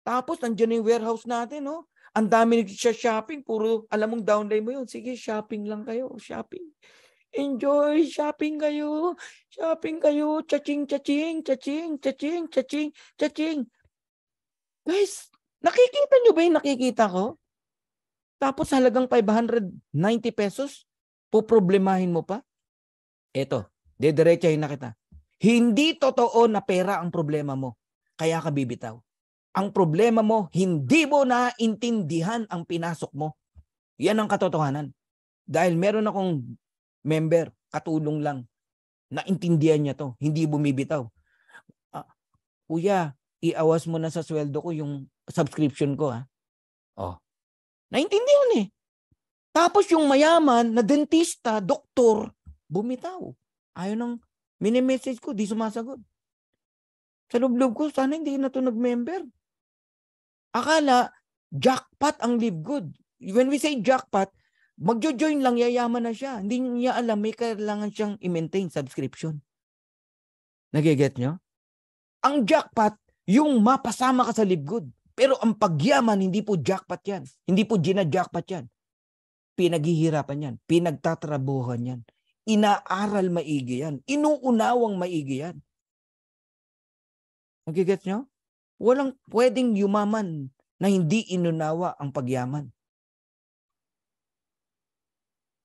Tapos, nandiyan yung warehouse natin, no? Ang dami nagsha-shopping, puro, alam mong downline mo yun. Sige, shopping lang kayo. Shopping. Enjoy, shopping kayo. Shopping kayo. Chaching, chaching, chaching, chaching, chaching, chaching. Guys, nakikita nyo ba yung nakikita ko? Tapos halagang 590 pesos, poproblemahin mo pa? Eto, dediretsahin na kita. Hindi totoo na pera ang problema mo. Kaya ka bibitaw. Ang problema mo, hindi mo naintindihan ang pinasok mo. Yan ang katotohanan. Dahil meron akong member, katulong lang, naintindihan niya to, hindi bumibitaw. Kuya, iawas mo na sa sweldo ko yung subscription ko. Naintindihan eh. Tapos yung mayaman na dentista, doktor, bumitaw. Ayaw nang mini-message ko, di sumasagot. Sa loob-loob ko, sana hindi na to nag-member. Akala, jackpot ang Live Good. When we say jackpot, magjo-join lang, yayaman na siya. Hindi niya alam, may kailangan siyang i-maintain subscription. Nagiget nyo? Ang jackpot, yung mapasama ka sa Live Good. Pero ang pagyaman, hindi po jackpot yan. Hindi po gina-jackpot yan. Pinaghihirapan yan. Pinagtatrabuhan yan. Inaaral maigi yan. Inuunawang maigi yan. Nagiget nyo? Walang pwedeng yumaman na hindi inunawa ang pagyaman.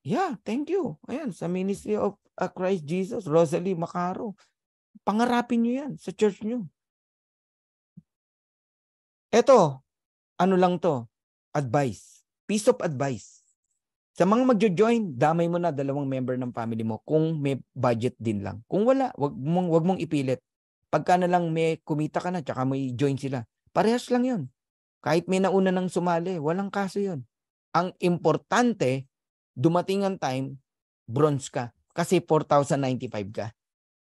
Yeah, thank you. Ayan, sa Ministry of Christ Jesus, Rosalie Macaro. Pangarapin nyo yan sa church nyo. Eto, ano lang to? Advice. Piece of advice. Sa mga magjo-join, damay mo na 2 member ng family mo kung may budget din lang. Kung wala, wag mong ipilit. Pagka na lang may kumita ka na, tsaka may join sila. Parehas lang yun. Kahit may nauna nang sumali, walang kaso yun. Ang importante, dumating ang time, bronze ka. Kasi 4,095 ka.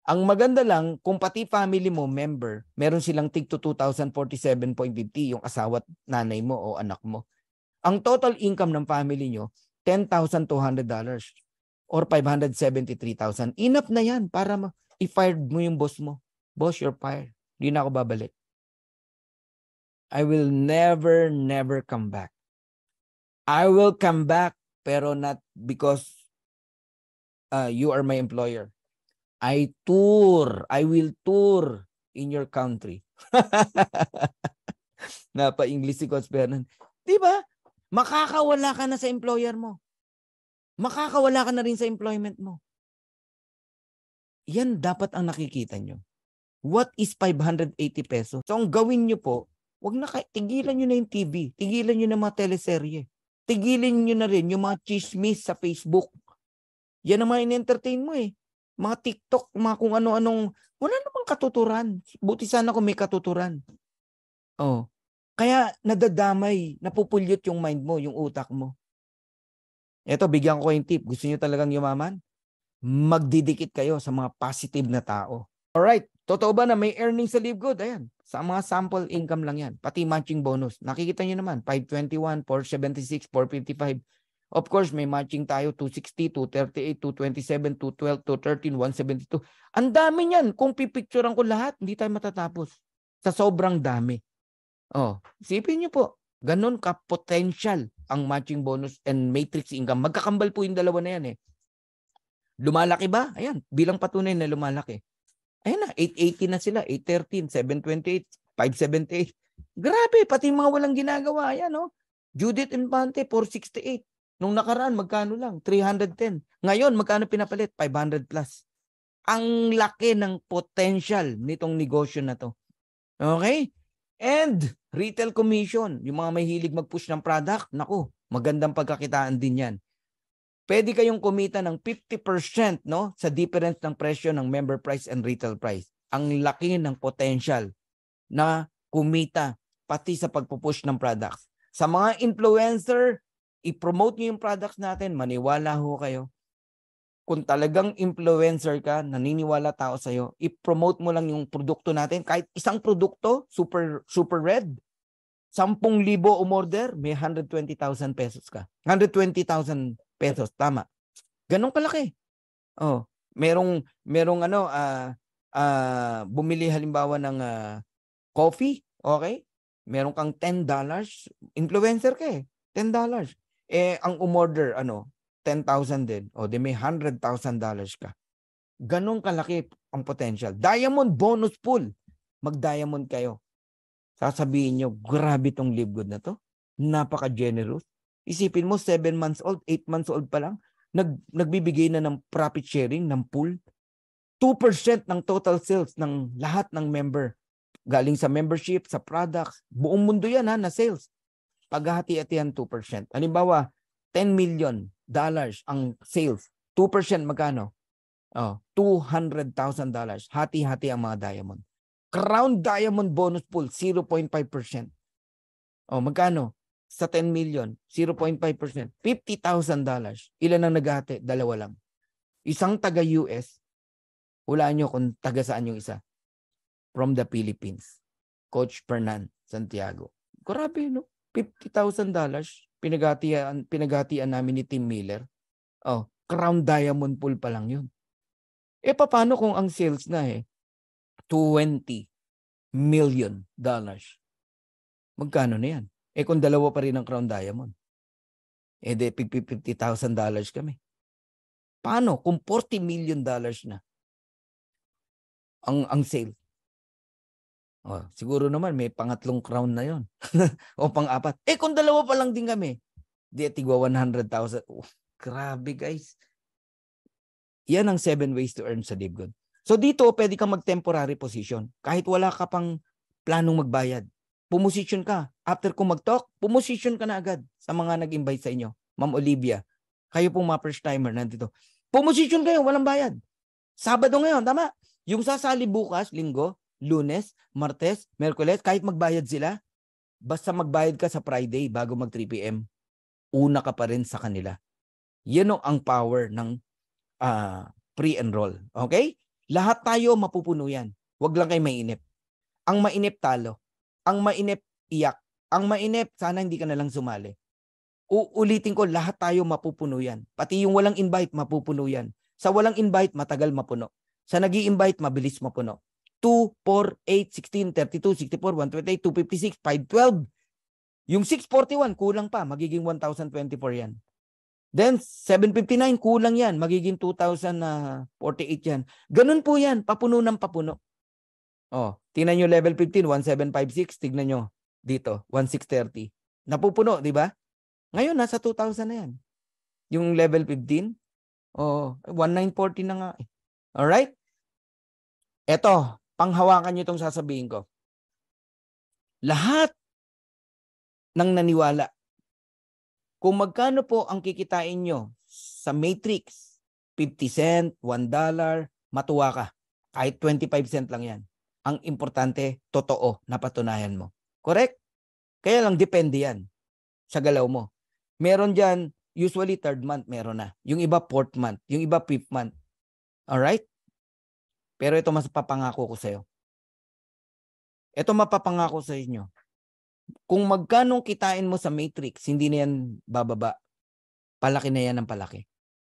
Ang maganda lang, kung pati family mo, member, meron silang tig to 2,047.50 yung asawa at nanay mo o anak mo. Ang total income ng family nyo, $10,200 or 573,000. Enough na yan para i-fired mo yung boss mo. Boss, you're fired. Hindi na ako babalik. I will never come back. I will come back, pero not because you are my employer. I will tour in your country. Napa-English si Coach Bernan. Diba? Makakawala ka na sa employer mo. Makakawala ka na rin sa employment mo. Yan dapat ang nakikita nyo. What is 580 pesos? So ang gawin nyo po, tigilan nyo na yung TV. Tigilan nyo na mga teleserye. Tigilan nyo na rin yung mga chismis sa Facebook. Yan ang mga in-entertain mo eh. Mga TikTok, mga kung ano-anong, wala namang katuturan. Buti sana kung may katuturan. Oh. Kaya nadadamay, napupulyot yung mind mo, yung utak mo. Eto, bigyan ko yung tip. Gusto niyo talagang yumaman? Magdidikit kayo sa mga positive na tao. Alright, totoo ba na may earnings sa Live Good? Ayan, sa mga sample income lang yan. Pati matching bonus. Nakikita niyo naman, 521, 476, 455. Of course, may matching tayo, 260, 238, 227, 212, 213, 172. Ang dami niyan. Kung pipicturean ko lahat, hindi tayo matatapos. Sa sobrang dami. Oh, isipin niyo po, ganun ka-potential ang matching bonus and matrix income. Magkakambal po yung dalawa na yan eh. Lumalaki ba? Ayan, bilang patunay na lumalaki. Ayan na, 880 na sila, 813, 728, 578. Grabe, pati mga walang ginagawa. Ayan oh. Judith Infante, 468. Nung nakaraan, magkano lang? 310. Ngayon, magkano pinapalit? 500 plus. Ang laki ng potential nitong negosyo na to. Okay? And retail commission, yung mga may hilig mag-push ng product, naku, magandang pagkakitaan din yan. Pwede kayong kumita ng 50% no, sa difference ng presyo ng member price and retail price. Ang laki ng potential na kumita pati sa pagpupush ng products. Sa mga influencer, i-promote nyo yung products natin, maniwala ho kayo. Kung talagang influencer ka, naniniwala tao sa'yo, i-promote mo lang yung produkto natin. Kahit isang produkto, super red, 10,000 umorder, may 120,000 pesos ka. 120,000 pesos, tama. Ganun kalaki. Oh, merong bumili halimbawa ng coffee, okay? Meron kang $10, influencer ka eh, $10. Eh, ang umorder, 10,000 din. O, di may $100,000 ka. Ganun kalaki ang potential. Diamond bonus pool. Mag-diamond kayo. Sasabihin nyo, grabe tong Live Good na to. Napaka-generous. Isipin mo, 7 months old, 8 months old pa lang, nagbibigay na ng profit sharing, ng pool. 2% ng total sales ng lahat ng member. Galing sa membership, sa products. Buong mundo yan na sales. Paghahati-hatihan 2%. Halimbawa, $10 million ang sales. 2% magkano? $200,000. Hati-hati ang mga diamond. Crown Diamond Bonus Pool, 0.5%. Magkano? Sa 10 million, 0.5%. $50,000. Ilan ang naghati? 2 lang. Isang taga-US, hulaan nyo kung taga saan yung isa. From the Philippines. Coach Fernan Santiago. Grabe, no? $50,000 pinagatian namin ni Tim Miller. Oh, Crown Diamond Pool pa lang yun. Paano kung ang sales na $20 million? Magkano na yan? Kung dalawa pa rin ang Crown Diamond. De $50,000 kami. Paano kung $40 million na ang sale? Siguro naman may pangatlong crown na yon o pang-apat. Kung dalawa pa lang din kami, di tigwa 100,000. Grabe guys. Yan ang 7 ways to earn sa LiveGood. So dito, pwede kang mag-temporary position. Kahit wala ka pang planong magbayad. Pumosisyon ka. After kung mag-talk, pumosisyon ka na agad sa mga nag-invite sa inyo. Ma'am Olivia, kayo pong mga first timer nandito. Pumosisyon kayo, walang bayad. Sabado ngayon, tama? Yung sasali bukas, Linggo, Lunes, Martes, Merkules, kahit magbayad sila, basta magbayad ka sa Friday bago mag 3 p.m., una ka pa rin sa kanila. Yan ang power ng pre-enroll. Okay? Lahat tayo mapupuno yan. Huwag lang kayo mainip. Ang mainip talo. Ang mainip iyak. Ang mainip, sana hindi ka na lang sumali. Uulitin ko, lahat tayo mapupuno yan. Pati yung walang invite, mapupuno yan. Sa walang invite, matagal mapuno. Sa nag-i-invite, mabilis mapuno. 2, 4, 8, 16, 32, 64, 128, 256, 512. Yung 641, kulang pa. Magiging 1,024 yan. Then, 759, kulang yan. Magiging 2,048 yan. Ganun po yan. Papuno ng papuno. Tingnan nyo level 15, 1,756. Tignan nyo dito, 1,630. Napupuno, di ba? Ngayon, nasa 2,000 na yan. Yung level 15, 1,940 na nga. Alright? Eto, panghawakan nyo itong sasabihin ko. Lahat ng naniwala, kung magkano po ang kikitain nyo sa Matrix, 50 cent, $1, matuwa ka. Kahit 25 cent lang yan. Ang importante, totoo, napatunayan mo. Correct? Kaya lang, depende yan sa galaw mo. Meron dyan, usually 3rd month meron na. Yung iba 4th month. Yung iba 5th month. Alright? Pero ito mas papangako ko sa'yo. Ito mapapangako sa inyo. Kung magkano kitain mo sa Matrix, hindi na yan bababa. Palaki na yan ng palaki.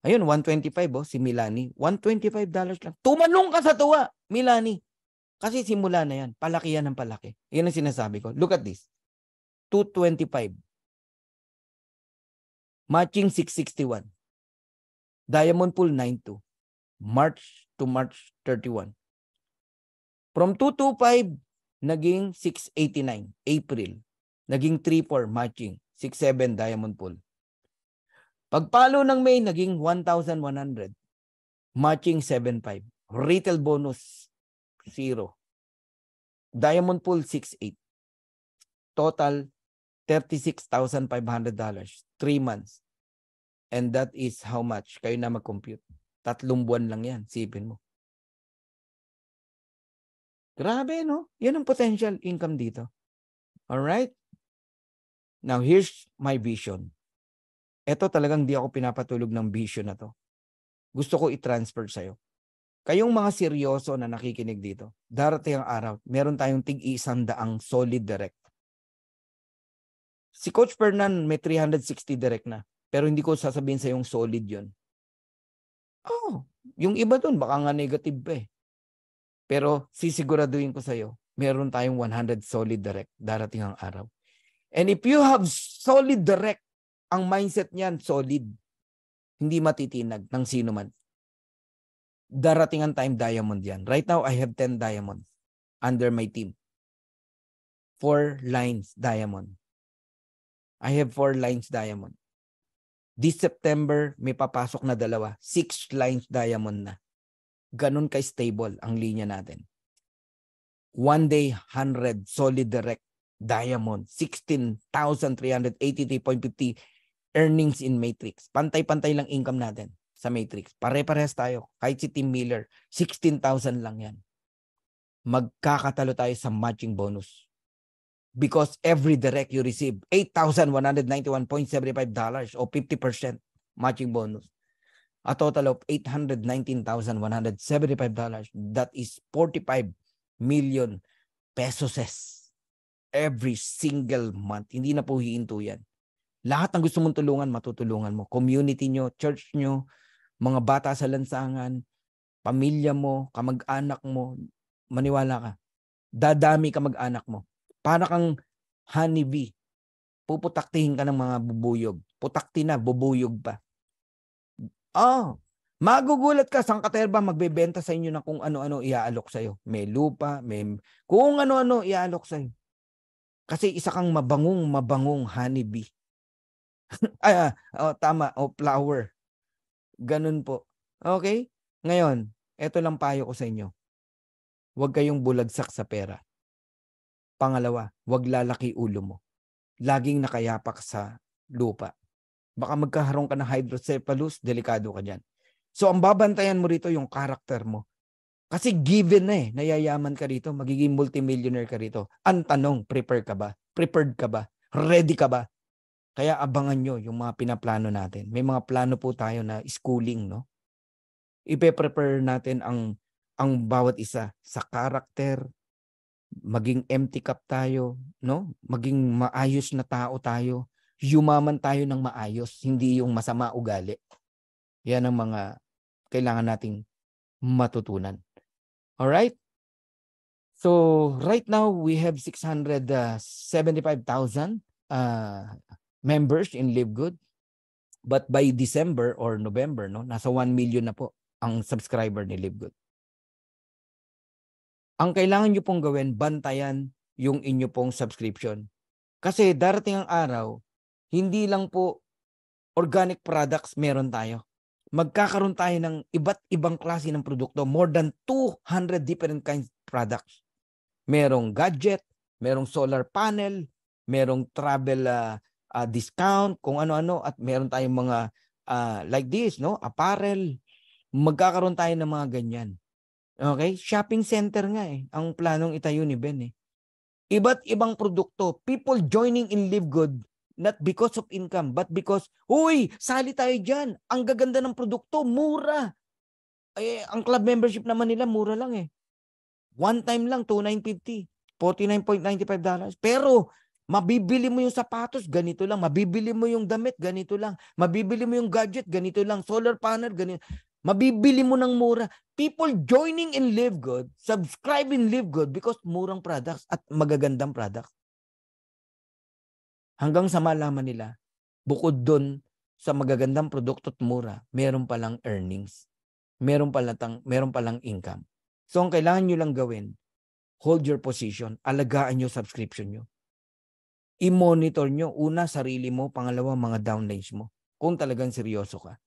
Ayun, 125 si Milani. $125 lang. Tumalong ka sa tuwa, Milani. Kasi simula na yan. Palaki yan ng palaki. Yan ang sinasabi ko. Look at this. 225. Matching 661. Diamond Pool 92. March to March 31. From 225, naging 689. April. Naging 34 matching. 67 Diamond Pool. Pagpalo ng May, naging 1,100. Matching 75. Retail bonus 0. Diamond Pool 68. Total $36,500. 3 months. And that is how much? Kayo na mag-compute. 3 buwan lang yan. Sipin mo. Grabe, no? Yan ang potential income dito. Alright? Now, here's my vision. Ito talagang di ako pinapatulog ng vision na to. Gusto ko i-transfer sa'yo. Kayong mga seryoso na nakikinig dito, darating ang araw, meron tayong tig-100 solid direct. Si Coach Fernan may 360 direct na. Pero hindi ko sasabihin sa yung solid yun. Yung iba dun, baka nga negative pa eh. Pero sisiguraduhin ko sa'yo, meron tayong 100 solid direct darating ang araw. And if you have solid direct, ang mindset niyan solid. Hindi matitinag ng sino man. Darating ang time diamond yan. Right now, I have 10 diamonds under my team. 4 lines diamond. I have 4 lines diamond. This September, may papasok na 2. 6 lines diamond na. Ganun ka-stable ang linya natin. One day, 100 solid direct diamond. 16,383.50 earnings in Matrix. Pantay-pantay lang income natin sa Matrix. Pare-parehas tayo. Kahit si Tim Miller, 16,000 lang yan. Magkakatalo tayo sa matching bonus. Because every direct you receive, $8,191.75 o 50% matching bonus. A total of $819,175. That is 45 million pesos. Every single month. Hindi na po hihinto yan. Lahat ng gusto mong tulungan, matutulungan mo. Community nyo, church nyo, mga bata sa lansangan, pamilya mo, kamag-anak mo, maniwala ka. Dadami kamag-anak mo. Para kang honeybee. Puputaktihin ka ng mga bubuyog. Putakti na, bubuyog pa. Magugulat ka, sangkaterba magbebenta sa inyo ng kung ano-ano iaalok sa'yo. May lupa, may kung ano-ano iaalok sa'yo. Kasi isa kang mabangong honeybee. Tama. Flower. Ganun po. Okay? Ngayon, eto lang payo ko sa inyo. Huwag kayong bulagsak sa pera. Pangalawa, huwag lalaki ulo mo. Laging nakayapak sa lupa. Baka magkaroon ka ng hydrocephalus, delikado ka dyan. So, ang babantayan mo rito yung karakter mo. Kasi given na nayayaman ka rito, magiging multimillionaire ka rito. Ang tanong, prepare ka ba? Prepared ka ba? Ready ka ba? Kaya abangan nyo yung mga pinaplano natin. May mga plano po tayo na schooling, no? Ipe-prepare natin ang bawat isa sa karakter, maging empty cup tayo, no? Maging maayos na tao tayo. Yumaman tayo ng maayos, hindi yung masama ugali. Yan ang mga kailangan nating matutunan. Alright? So, right now, we have 675,000 members in Live Good. But by December or November, no, nasa 1 million na po ang subscriber ni Live Good. Ang kailangan nyo pong gawin, bantayan yung inyo pong subscription. Kasi darating ang araw, hindi lang po organic products meron tayo. Magkakaroon tayo ng iba't ibang klase ng produkto. More than 200 different kinds of products. Merong gadget, merong solar panel, merong travel discount, kung ano-ano, at meron tayong mga like this, no? Apparel. Magkakaroon tayo ng mga ganyan. Okay? Shopping center nga ang planong itayo ni Ben Iba't ibang produkto. People joining in Live Good not because of income, but because, huy, sali tayo dyan. Ang gaganda ng produkto, mura. Ang club membership naman nila, mura lang One time lang, $2,950. $49.95. Pero, mabibili mo yung sapatos, ganito lang. Mabibili mo yung damit, ganito lang. Mabibili mo yung gadget, ganito lang. Solar panel, ganito. Mabibili mo ng mura. People joining in Live Good, subscribe in Live Good because murang products at magagandang products. Hanggang sa malaman nila, bukod doon sa magagandang produkto at mura, meron palang earnings. Meron palang income. So, ang kailangan nyo lang gawin, hold your position, alagaan nyo subscription nyo. I-monitor nyo, una, sarili mo, pangalawa, mga downlines mo. Kung talagang seryoso ka.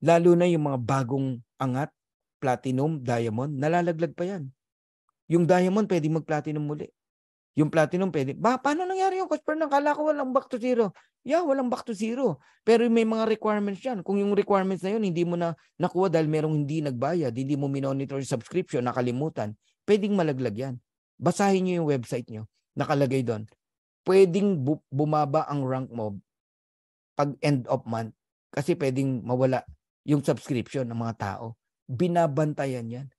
Lalo na yung mga bagong angat, platinum, diamond, nalalaglag pa yan. Yung diamond, pwede mag-platinum muli. Yung platinum, pwede. Paano nangyari yung Coach Fernand? Kala ko walang back to zero. Yeah, walang back to zero. Pero may mga requirements yan. Kung yung requirements na yun, hindi mo na nakuha dahil merong hindi nagbayad, hindi mo minonitor yung subscription, nakalimutan, pwedeng malaglag yan. Basahin nyo yung website nyo. Nakalagay doon. Pwedeng bumaba ang rank mo pag end of month. Kasi pwedeng mawala yung subscription ng mga tao. Binabantayan yan.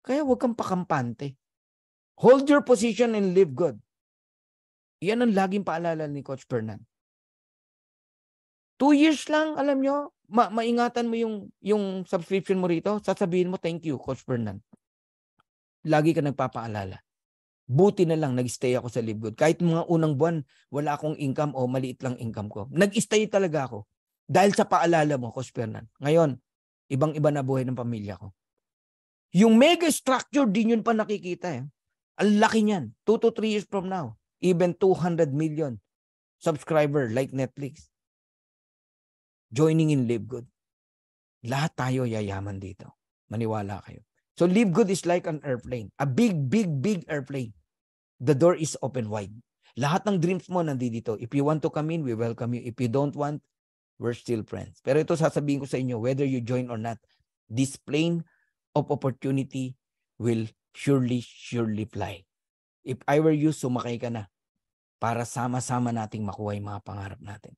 Kaya huwag kang pakampante. Hold your position and live good. Yan ang laging paalala ni Coach Fernand. 2 years lang, alam nyo, maingatan mo yung subscription mo rito, sasabihin mo, thank you, Coach Fernand. Lagi ka nagpapaalala. Buti na lang, nag-stay ako sa Live Good. Kahit mga unang buwan, wala akong income o maliit lang income ko. Nag-stay talaga ako. Dahil sa paalala mo, Coach Fernand. Ngayon, ibang-iba na buhay ng pamilya ko. Yung mega structure, din yun pa nakikita Ang laki niyan. 2 to 3 years from now. Even 200 million subscriber like Netflix. Joining in Live Good. Lahat tayo yayaman dito. Maniwala kayo. So Live Good is like an airplane. A big, big, big airplane. The door is open wide. Lahat ng dreams mo nandito. If you want to come in, we welcome you. If you don't want, we're still friends. Pero ito sasabihin ko sa inyo, whether you join or not, this plane of opportunity will surely fly. If I were you, sumakay ka na para sama-sama nating makuha yung mga pangarap natin.